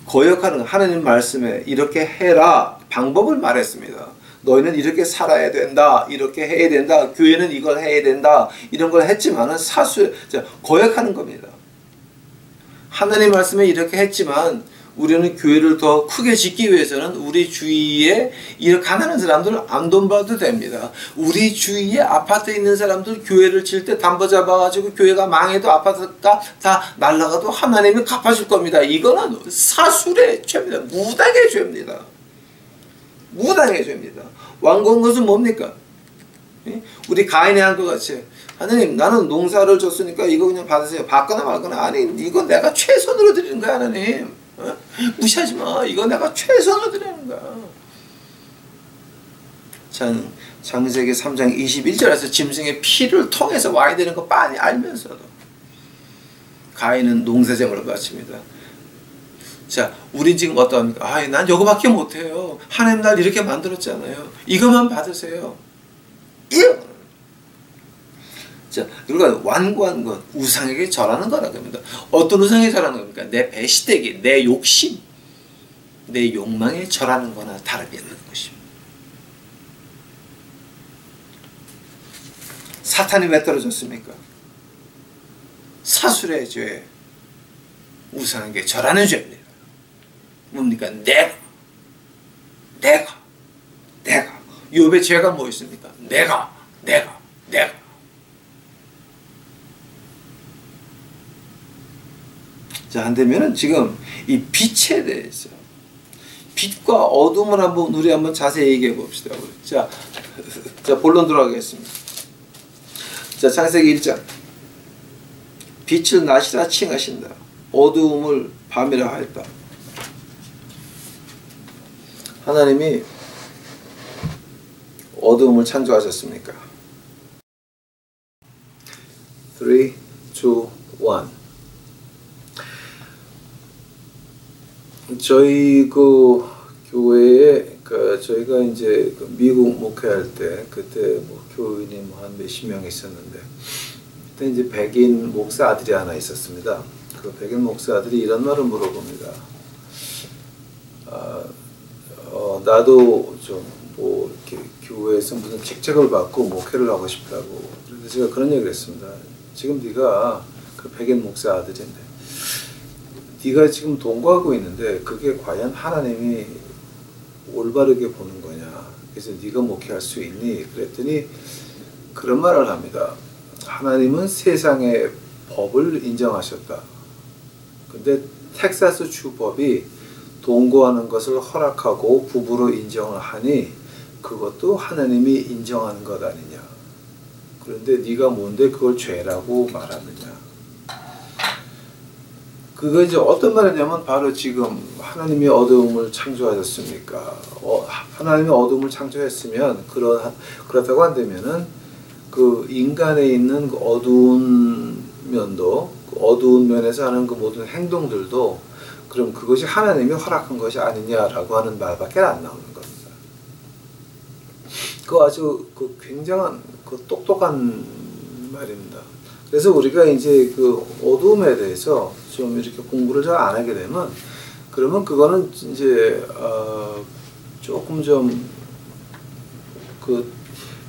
고약하는 거. 하나님 말씀에 이렇게 해라 방법을 말했습니다. 너희는 이렇게 살아야 된다. 이렇게 해야 된다. 교회는 이걸 해야 된다. 이런 걸 했지만은 고약하는 겁니다. 하나님 말씀에 이렇게 했지만 우리는 교회를 더 크게 짓기 위해서는 우리 주위에 이렇게 가난한 사람들 안 돈 받아도 됩니다. 우리 주위에 아파트에 있는 사람들 교회를 질 때 담보 잡아가지고 교회가 망해도 아파트가 다 날라가도 하나님이 갚아줄 겁니다. 이거는 사술의 죄입니다. 무당의 죄입니다. 무당의 죄입니다. 완고한 것은 뭡니까? 우리 가인이 한 것 같이 하나님 나는 농사를 줬으니까 이거 그냥 받으세요. 받거나 말거나. 아니 이건 내가 최선으로 드리는 거야 하나님. 무시하지 마. 이거 내가 최선으로 드리는 거야. 창세기 3장 21절에서 짐승의 피를 통해서 와야 되는 거 빤히 알면서도 가인은 농사제물을 바칩니다. 자, 우린 지금 어떠합니까? 난 이거밖에 못해요. 하나님 날 이렇게 만들었잖아요. 이것만 받으세요. 자, 그러니까 완고한 것, 우상에게 절하는 거라고 합니다. 어떤 우상에 절하는 겁니까? 내 배시되기, 내 욕심, 내 욕망에 절하는 거나 다름이 없는 것입니다. 사탄이 왜 떨어졌습니까? 사술의 죄, 우상에게 절하는 죄입니다. 뭡니까? 내가. 욥의 죄가 뭐 있습니까? 내가. 자, 한다면은 지금 이 빛에 대해서 빛과 어둠을 우리 한번 자세히 얘기해 봅시다. 자, 본론 들어가겠습니다. 자, 창세기 1장. 빛을 낮이라 칭하신다. 어두움을 밤이라 하였다. 하나님이 어두움을 창조하셨습니까? 3, 2, 1. 저희 그 교회에 저희가 이제 미국 목회할 때 그때 교인이 한 몇십 명 있었는데 그때 이제 백인 목사 아들이 하나 있었습니다. 그 백인 목사 아들이 이런 말을 물어봅니다. 나도 좀 이렇게 교회에서 무슨 직책을 받고 목회를 하고 싶다고. 그래서 제가 그런 얘기를 했습니다. 지금 네가 그 백인 목사 아들인데 네가 지금 동거하고 있는데 그게 과연 하나님이 올바르게 보는 거냐. 그래서 네가 목회할 수 있니? 그랬더니 그런 말을 합니다. 하나님은 세상의 법을 인정하셨다. 근데 텍사스 주법이 동거하는 것을 허락하고 부부로 인정을 하니 그것도 하나님이 인정하는 것 아니냐. 그런데 네가 뭔데 그걸 죄라고 말하느냐. 그거 이제 어떤 말이냐면 바로 지금 하나님이 어두움을 창조하셨습니까? 하나님이 어두움을 창조했으면 그렇다고 한다면은 그 인간에 있는 그 어두운 면도 그 어두운 면에서 하는 그 모든 행동들도 그럼 그것이 하나님이 허락한 것이 아니냐라고 하는 말밖에 안 나오는 겁니다. 그 아주 그 굉장한 그 똑똑한 말입니다. 그래서 우리가 이제 그 어둠에 대해서 좀 이렇게 공부를 잘 안 하게 되면 그러면 그거는 이제 조금 좀 그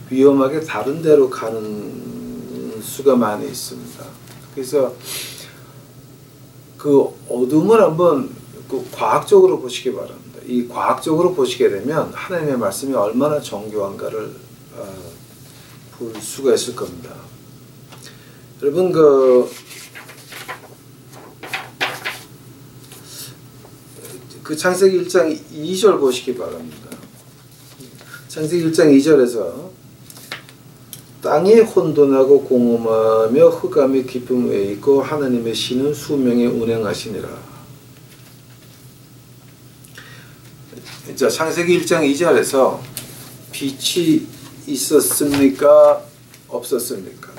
위험하게 다른 데로 가는 수가 많이 있습니다. 그래서 그 어둠을 한번 그 과학적으로 보시기 바랍니다. 이 과학적으로 보시게 되면 하나님의 말씀이 얼마나 정교한가를 볼 수가 있을 겁니다. 여러분 그 창세기 1장 2절 보시기 바랍니다. 창세기 1장 2절에서 땅이 혼돈하고 공허하며 흑암이 깊음 위에 있고 하나님의 신은 수명에 운행하시니라. 자, 창세기 1장 2절에서 빛이 있었습니까? 없었습니까?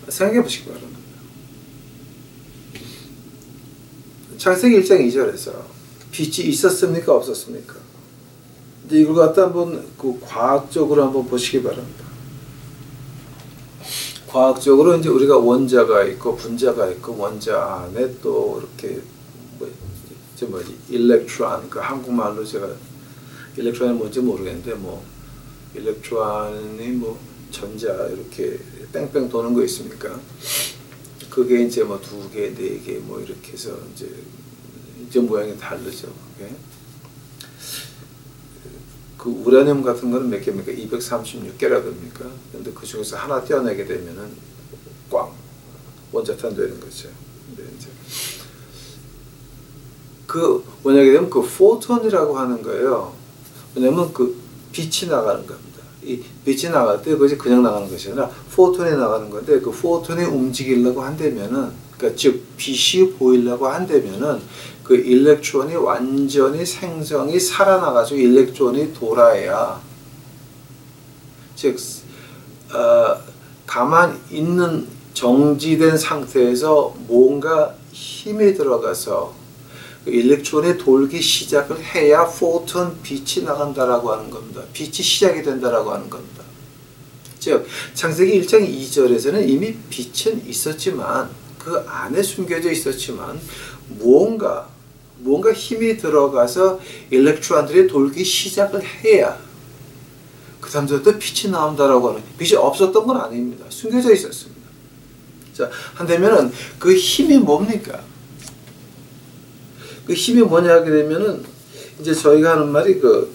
생각해 보시기 바랍니다. 창세기 1장 2절에서 빛이 있었습니까? 없었습니까? 근데 이걸 갖다 한번 그 과학적으로 한번 보시기 바랍니다. 과학적으로 이제 우리가 원자가 있고 분자가 있고 원자 안에 또 이렇게 일렉트론, 그 한국말로 제가 일렉트론이 뭔지 모르겠는데 뭐 일렉트론이 뭐 전자 이렇게 뺑뺑 도는 거 있습니까? 그게 이제 뭐 2개, 4개 뭐 이렇게 해서 이제 모양이 다르죠. 그게. 그 우라늄 같은 거는 몇 개입니까? 236개라 그럽니까? 근데 그 중에서 하나 떼어내게 되면은 꽝 원자탄 되는 거죠. 근데 이제 그 뭐냐게 되면 그 포톤이라고 하는 거예요. 왜냐면 그 빛이 나가는 겁니다. 이 빛이 나갈 때 그것이 그냥 나가는 것이 아니라 포톤이 나가는 건데 그 포톤이 움직이려고 한다면은 그러니까 즉 빛이 보이려고 한다면은 그 일렉트론이 완전히 생성이 살아나가지고 일렉트론이 돌아야 즉 가만 있는 정지된 상태에서 뭔가 힘이 들어가서 그 일렉트론이 돌기 시작을 해야 포톤 빛이 나간다라고 하는 겁니다. 빛이 시작이 된다라고 하는 겁니다. 즉 창세기 1장 2절에서는 이미 빛은 있었지만 그 안에 숨겨져 있었지만 뭔가 힘이 들어가서 일렉트론들이 돌기 시작을 해야 그 다음부터 빛이 나온다라고 하는, 빛이 없었던 건 아닙니다. 숨겨져 있었습니다. 자, 한다면은 그 힘이 뭡니까? 그 힘이 뭐냐 하게 되면은 이제 저희가 하는 말이 그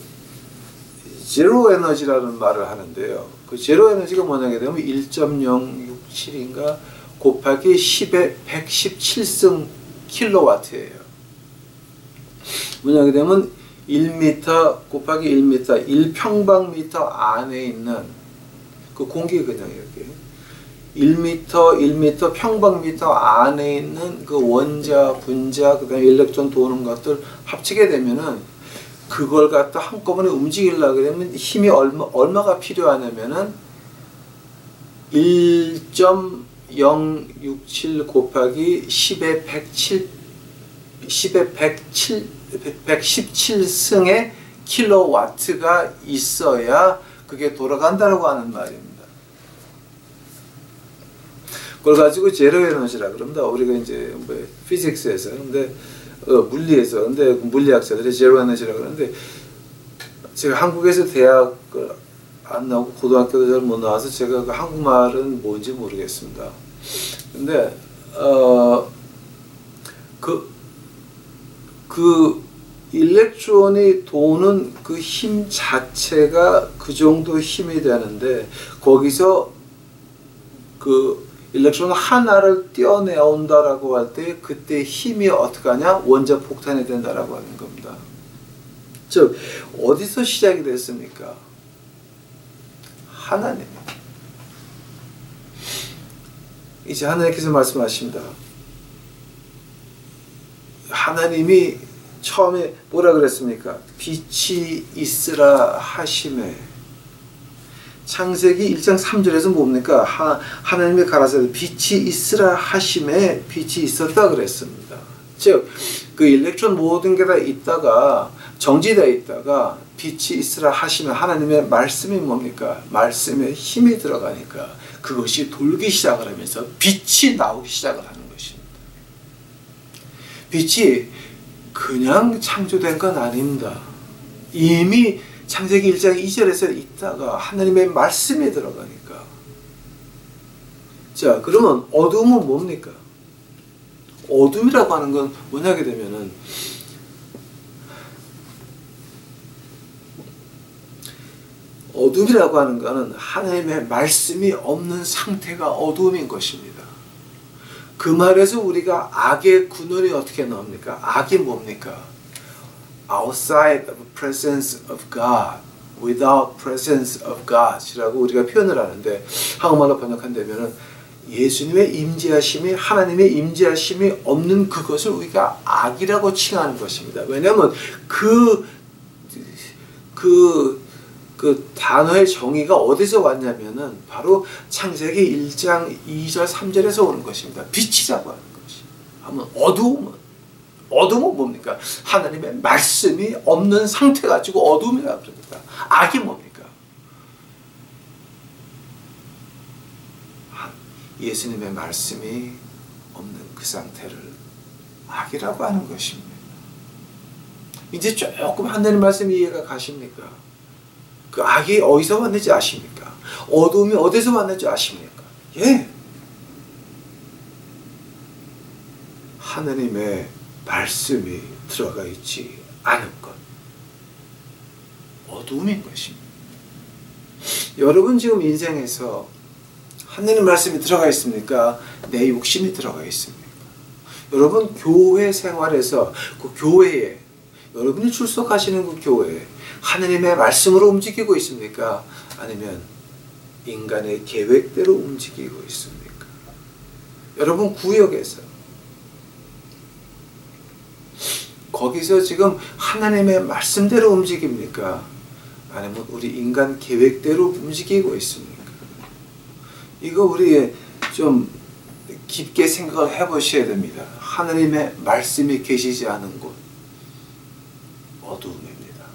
제로 에너지라는 말을 하는데요. 그 제로 에너지가 뭐냐 하게 되면 1.067인가 곱하기 10의 117승 킬로와트예요. 뭐냐 하게 되면 1m 곱하기 1m, 1평방미터 안에 있는 그 공기 그냥 이렇게 1m 평방미터 안에 있는 그 원자, 분자, 그 다음에 일렉트론 도는 것들 합치게 되면은 그걸 갖다 한꺼번에 움직이려고 그러면 힘이 얼마가 필요하냐면은 1.067 곱하기 10의 117승의 킬로와트가 있어야 그게 돌아간다고 하는 말입니다. 그걸 가지고 제로 에너지라 그럽니다. 우리가 이제 뭐 피직스에서 근데 물리에서 근데 물리학자들이 제로 에너지라 그러는데 제가 한국에서 대학을 안 나오고 고등학교도 잘 못 나와서 제가 그 한국말은 뭔지 모르겠습니다. 근데 그 일렉트론이 도는 그 힘 자체가 그 정도 힘이 되는데 거기서 그 일렉트론 하나를 떼어내온다라고 할 때 그때 힘이 어떻게 하냐? 원자 폭탄이 된다라고 하는 겁니다. 즉 어디서 시작이 됐습니까? 하나님. 이제 하나님께서 말씀하십니다. 하나님이 처음에 뭐라 그랬습니까? 빛이 있으라 하심에. 창세기 1장 3절에서 뭡니까? 하나님이 가라사대 빛이 있으라 하심에 빛이 있었다 그랬습니다. 즉 그 일렉트론 모든 게 다 있다가 정지되어 있다가 빛이 있으라 하시면 하나님의 말씀이 뭡니까? 말씀에 힘이 들어가니까 그것이 돌기 시작을 하면서 빛이 나오기 시작을 하는 것입니다. 빛이 그냥 창조된 건 아닙니다. 이미 창세기 1장 2절에서 있다가 하나님의 말씀이 들어가니까. 자, 그러면 어둠은 뭡니까? 어둠이라고 하는 건 뭐냐게 되면은 어둠이라고 하는 것은 하나님의 말씀이 없는 상태가 어둠인 것입니다. 그 말에서 우리가 악의 군원이 어떻게 나옵니까? 악이 뭡니까? Outside of presence of God, without presence of God 이라고 우리가 표현을 하는데 한국말로 번역한다면 예수님의 임재하심이 하나님의 임재하심이 없는 그것을 우리가 악이라고 칭하는 것입니다. 왜냐하면 그 단어의 정의가 어디서 왔냐면은 바로 창세기 1장 2절 3절에서 오는 것입니다. 빛이라고 하는 것이. 하면 어둠은 뭡니까? 하나님의 말씀이 없는 상태 가지고 어둠이라고 그럽니다. 악이 뭡니까? 예수님의 말씀이 없는 그 상태를 악이라고 하는 것입니다. 이제 조금 하나님 말씀이 이해가 가십니까? 그 악이 어디서 왔는지 아십니까? 어둠이 어디서 왔는지 아십니까? 예. 하나님의 말씀이 들어가 있지 않은 것. 어둠인 것입니다. 여러분 지금 인생에서 하나님 말씀이 들어가 있습니까? 내 욕심이 들어가 있습니까? 여러분 교회 생활에서 그 교회에 여러분이 출석하시는 그 교회에 하나님의 말씀으로 움직이고 있습니까? 아니면 인간의 계획대로 움직이고 있습니까? 여러분 구역에서 거기서 지금 하나님의 말씀대로 움직입니까? 아니면 우리 인간 계획대로 움직이고 있습니까? 이거 우리 좀 깊게 생각을 해보셔야 됩니다. 하나님의 말씀이 계시지 않은 곳 어두움입니다.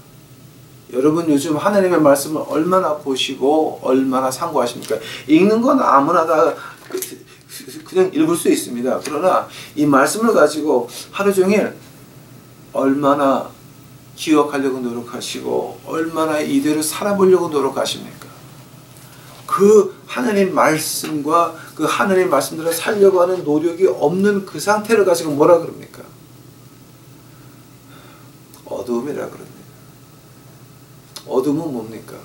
여러분 요즘 하나님의 말씀을 얼마나 보시고 얼마나 상고하십니까? 읽는 건 아무나 다 그냥 읽을 수 있습니다. 그러나 이 말씀을 가지고 하루 종일 얼마나 기억하려고 노력하시고 얼마나 이대로 살아보려고 노력하십니까? 그 하나님 말씀과 그 하나님 말씀대로 살려고 하는 노력이 없는 그 상태를 가지고 뭐라 그럽니까? 어두움이라 그럽니다. 어둠은 뭡니까?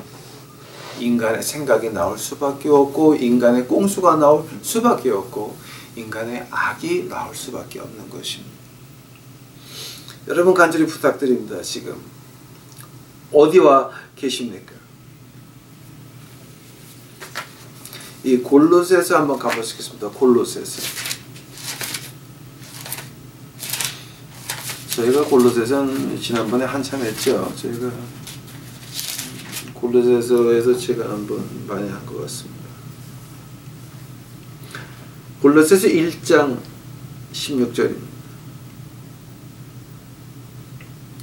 인간의 생각이 나올 수밖에 없고 인간의 꼼수가 나올 수밖에 없고 인간의 악이 나올 수밖에 없는 것입니다. 여러분 간절히 부탁드립니다. 지금 어디와 계십니까? 이 골로새서 한번 가보시겠습니다. 골로새서. 저희가 골로새서는 지난번에 한참 했죠. 저희가 골로새서에서 제가 한번 많이 한 것 같습니다. 골로새서 1장 16절입니다.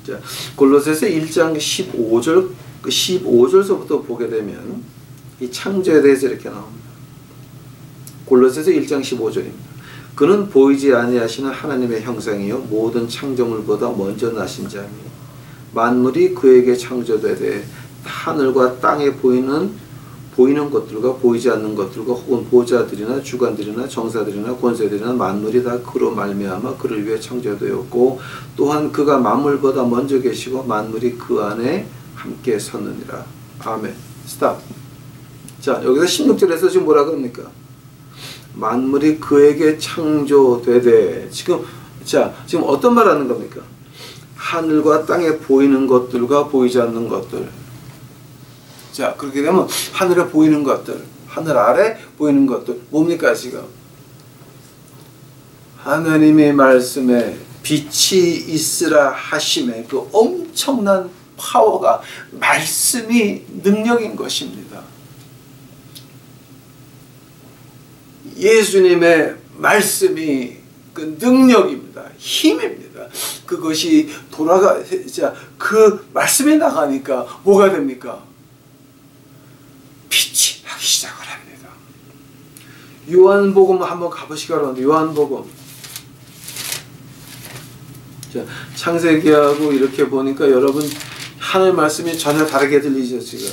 자, 골로새서 1장 15절, 15절서부터 보게 되면 이 창조에 대해서 이렇게 나옵니다. 골로새서 1장 15절입니다. 그는 보이지 아니하시는 하나님의 형상이요 모든 창조물보다 먼저 나신 자니 만물이 그에게 창조되되 하늘과 땅에 보이는 것들과 보이지 않는 것들과 혹은 보좌들이나 주관들이나 정사들이나 권세들이나 만물이 다 그로 말미암아 그를 위해 창조되었고 또한 그가 만물보다 먼저 계시고 만물이 그 안에 함께 섰느니라. 아멘. 스탑. 자, 여기서 16절에서 지금 뭐라 그럽니까? 만물이 그에게 창조되되 지금 어떤 말 하는 겁니까? 하늘과 땅에 보이는 것들과 보이지 않는 것들. 자, 그렇게 되면 하늘에 보이는 것들, 하늘 아래 보이는 것들 뭡니까 지금? 하나님의 말씀에 빛이 있으라 하심에 그 엄청난 파워가 말씀이 능력인 것입니다. 예수님의 말씀이 그 능력입니다. 힘입니다. 그것이 그 말씀에 나가니까 뭐가 됩니까? 빛이 나기 시작을 합니다. 요한복음 한번 가보시기 바랍니다. 요한복음. 자, 창세기하고 이렇게 보니까 여러분 하늘 말씀이 전혀 다르게 들리죠, 지금.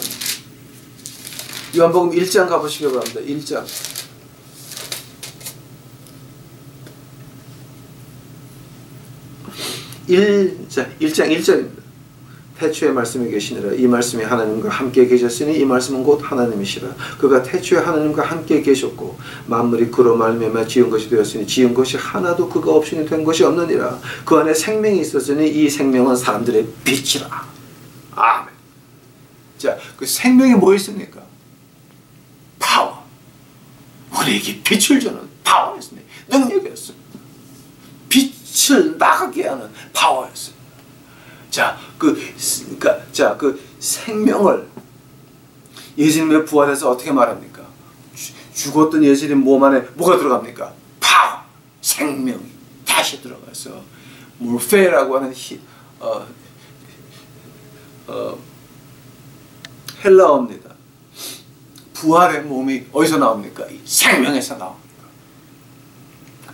요한복음 1장 가보시기 바랍니다. 1장. 1장 1절입니다. 태초에 말씀이 계시니라. 이 말씀이 하나님과 함께 계셨으니 이 말씀은 곧 하나님이시라. 그가 태초에 하나님과 함께 계셨고 만물이 그로 말미암아 지은 것이 되었으니 지은 것이 하나도 그가 없이는 된 것이 없느니라. 그 안에 생명이 있었으니 이 생명은 사람들의 빛이라. 아멘. 자, 그 생명이 뭐 있습니까? 파워. 우리에게 빛을 주는 파워였습니다. 능력이었습니다. 빛을 나가게 하는 파워였습니다. 그 생명을 예수님의 부활에서 어떻게 말합니까? 죽었던 예수님 몸 안에 뭐가 들어갑니까? 파워, 생명이 다시 들어가서 몰페라고 하는 헬라어입니다. 부활의 몸이 어디서 나옵니까? 이 생명에서 나옵니다.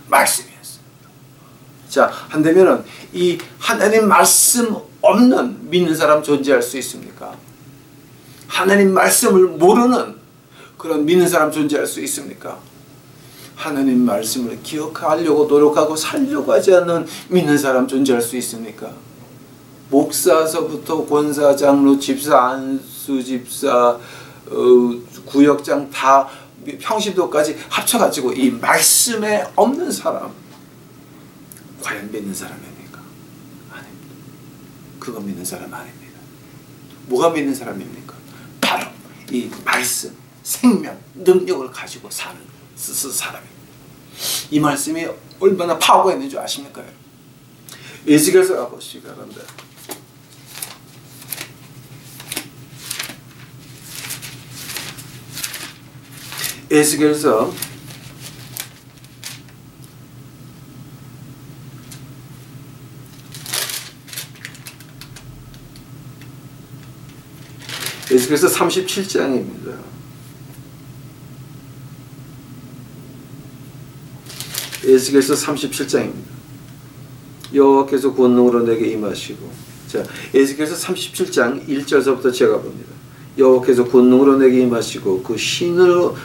말씀이었습니다. 자, 한다면은 이 하나님 말씀 없는 믿는 사람 존재할 수 있습니까? 하나님 말씀을 모르는 그런 믿는 사람 존재할 수 있습니까? 하나님 말씀을 기억하려고 노력하고 살려고 하지 않는 믿는 사람 존재할 수 있습니까? 목사서부터 권사, 장로, 집사, 안수 집사, 구역장 다 평신도까지 합쳐가지고 이 말씀에 없는 사람 과연 믿는 사람입니까? 아닙니다. 그거 믿는 사람 아닙니다. 뭐가 믿는 사람입니까? 바로 이 말씀, 생명, 능력을 가지고 사는 사람입니다. 이 말씀이 얼마나 파워가 있는 줄 아십니까? 에스겔서 가보시기 바랍니다. 에스겔서 37장입니다. 에스겔서 37장입니다. 여호와께서 권능으로 내게 임하시고, 자, 에스겔서 37장 1절서부터 제가 봅니다. 여호와께서 권능으로 내게 임하시고 그 신으로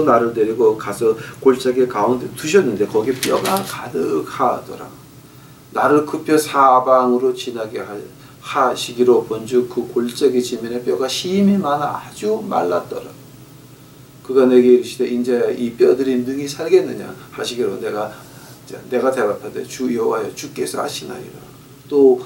나를 데리고 가서 골짜기 가운데 두셨는데 거기 뼈가 가득하더라. 나를 그 뼈 사방으로 지나게 하시기로 본즉 그 골짜기 지면에 뼈가 심히 많아 아주 말랐더라. 그가 내게 이르시되 인자야 이 뼈들이 능히 살겠느냐 하시기로 내가 대답하되 주 여호와여 주께서 아시나이다. 또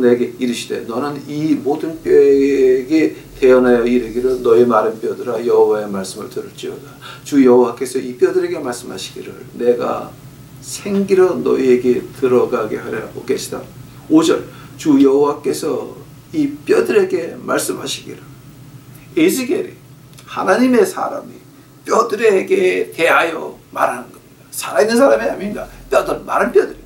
내게 이르시되 너는 이 모든 뼈에게 대언하여 이르기를 너의 마른 뼈들아 여호와의 말씀을 들을지어다. 주 여호와께서 이 뼈들에게 말씀하시기를 내가 생기로 너희에게 들어가게 하려고 계시다. 5절 주 여호와께서 이 뼈들에게 말씀하시기를. 에스겔이 하나님의 사람이 뼈들에게 대하여 말하는 겁니다. 살아있는 사람이 아닙니다. 뼈들, 마른 뼈들이.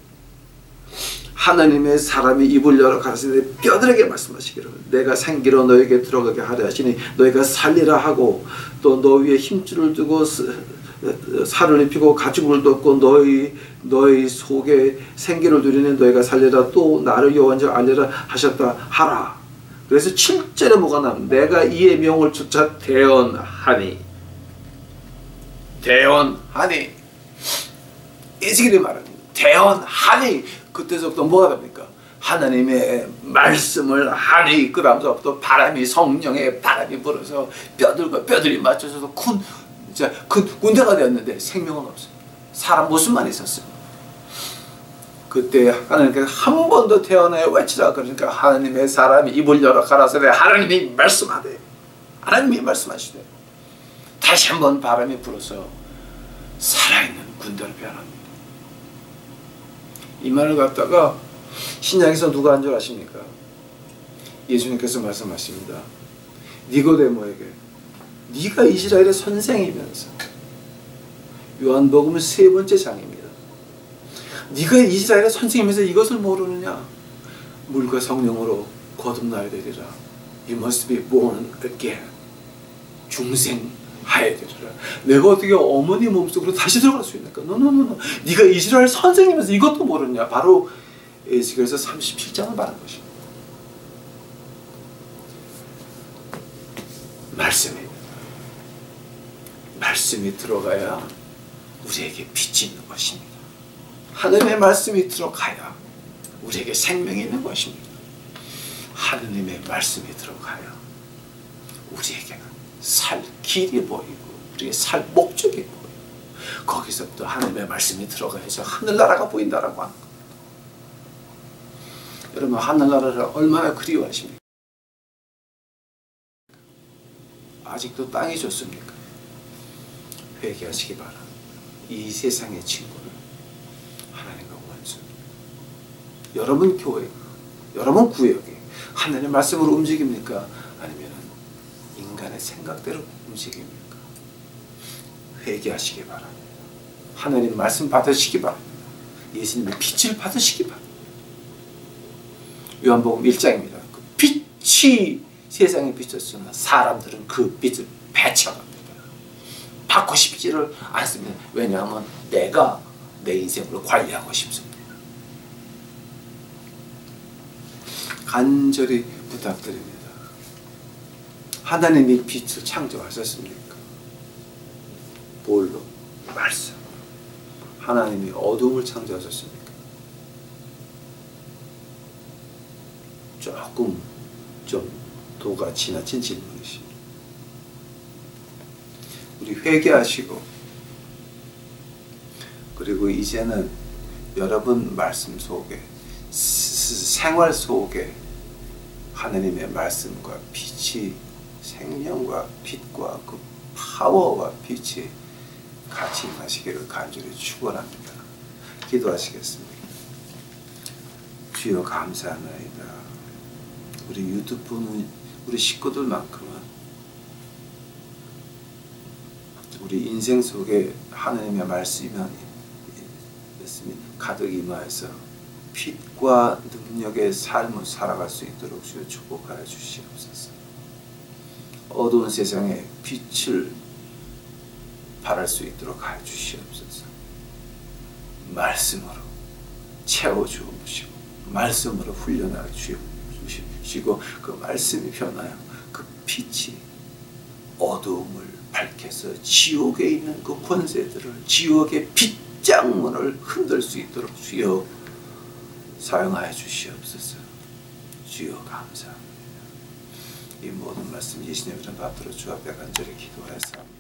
하나님의 사람이 입을 열어 가라사대 뼈들에게 말씀하시기를 내가 생기로 너에게 들어가게 하려 하시니 너희가 살리라 하고 또 너 위에 힘줄을 두고 살을 입히고 가죽을 덮고 너희 속에 생기를 누리는 너희가 살리라 또 나를 여호와인 줄 알리라 하셨다 하라. 그래서 7절에 뭐가 나면 내가 이의 명을 쫓아 대언하니 에스겔이 말합니다. 대언하니 그때서부터 뭐가 됩니까? 하나님의 말씀을 하니 그 다음서부터 바람이 성령의 바람이 불어서 뼈들과 뼈들이 맞춰져서 군대가 되었는데 생명은 없어요. 사람 모습만 있었어요. 그때 하나님께서 한 번 더 태어나여 외치라 그러니까 하나님의 사람이 입을 열어 가라사대 하나님이 말씀하되 하나님이 말씀하시되 다시 한 번 바람이 불어서 살아있는 군대를 변합니다. 이 말을 갖다가 신약에서 누가 한 줄 아십니까? 예수님께서 말씀하십니다. 니고데모에게 네가 이스라엘의 선생이면서 요한복음 3번째 장입니다. 네가 이스라엘의 선생이면서 이것을 모르느냐? 물과 성령으로 거듭나야 되리라. You must be born again. 중생하여야 되리라. 내가 어떻게 어머니 몸속으로 다시 들어갈 수 있는가? 노노노노. 네가 이스라엘 선생이면서 이것도 모르느냐? 바로 에스겔서 37장을 말한 것입니다. 말씀입니다. 말씀이 들어가야 우리에게 빛이 있는 것입니다. 하느님의 말씀이 들어가야 우리에게 생명이 있는 것입니다. 하느님의 말씀이 들어가야 우리에게는 살 길이 보이고 우리의 살 목적이 보이고 거기서부터 하느님의 말씀이 들어가야죠. 하늘나라가 보인다라고 하는 겁니다. 여러분 하늘나라를 얼마나 그리워하십니까? 아직도 땅이 좋습니까? 회개하시기 바랍니다. 이 세상의 친구는 하나님과 원수입니다. 여러분 교회, 여러분 구역에 하나님의 말씀으로 움직입니까? 아니면 인간의 생각대로 움직입니까? 회개하시기 바랍니다. 하나님 말씀 받으시기 바랍니다. 예수님의 빛을 받으시기 바랍니다. 요한복음 1장입니다. 그 빛이 세상에 비쳤으나 사람들은 그 빛을 배척합니다. 받고 싶지를 않습니다. 왜냐하면 내가 내 인생을 관리하고 싶습니다. 간절히 부탁드립니다. 하나님이 빛을 창조하셨습니까? 뭘로? 말씀. 하나님이 어둠을 창조하셨습니까? 조금 좀 도가 지나친 질문이십니다. 우리 회개하시고 그리고 이제는 여러분 말씀 속에 생활 속에 하나님의 말씀과 빛이 생명과 빛과 그 파워와 빛이 같이 임하시기를 간절히 축원합니다. 기도하시겠습니다. 주여 감사합니다. 우리 유튜브는 우리 식구들만큼은 우리 인생 속에 하나님의 말씀이 가득 임하여서 빛과 능력의 삶을 살아갈 수 있도록 주여 축복하여 주시옵소서. 어두운 세상에 빛을 발할 수 있도록 하여 주시옵소서. 말씀으로 채워주시고 말씀으로 훈련하여 주시고 그 말씀이 변하여 그 빛이 어두움을 밝혀서 지옥에 있는 그 권세들을 지옥의 빗장문을 흔들 수 있도록 주여 사용하여 주시옵소서. 주여 감사합니다. 이 모든 말씀 예수님의 이름 받들어 주 앞에 간절히 기도하였사옵니다.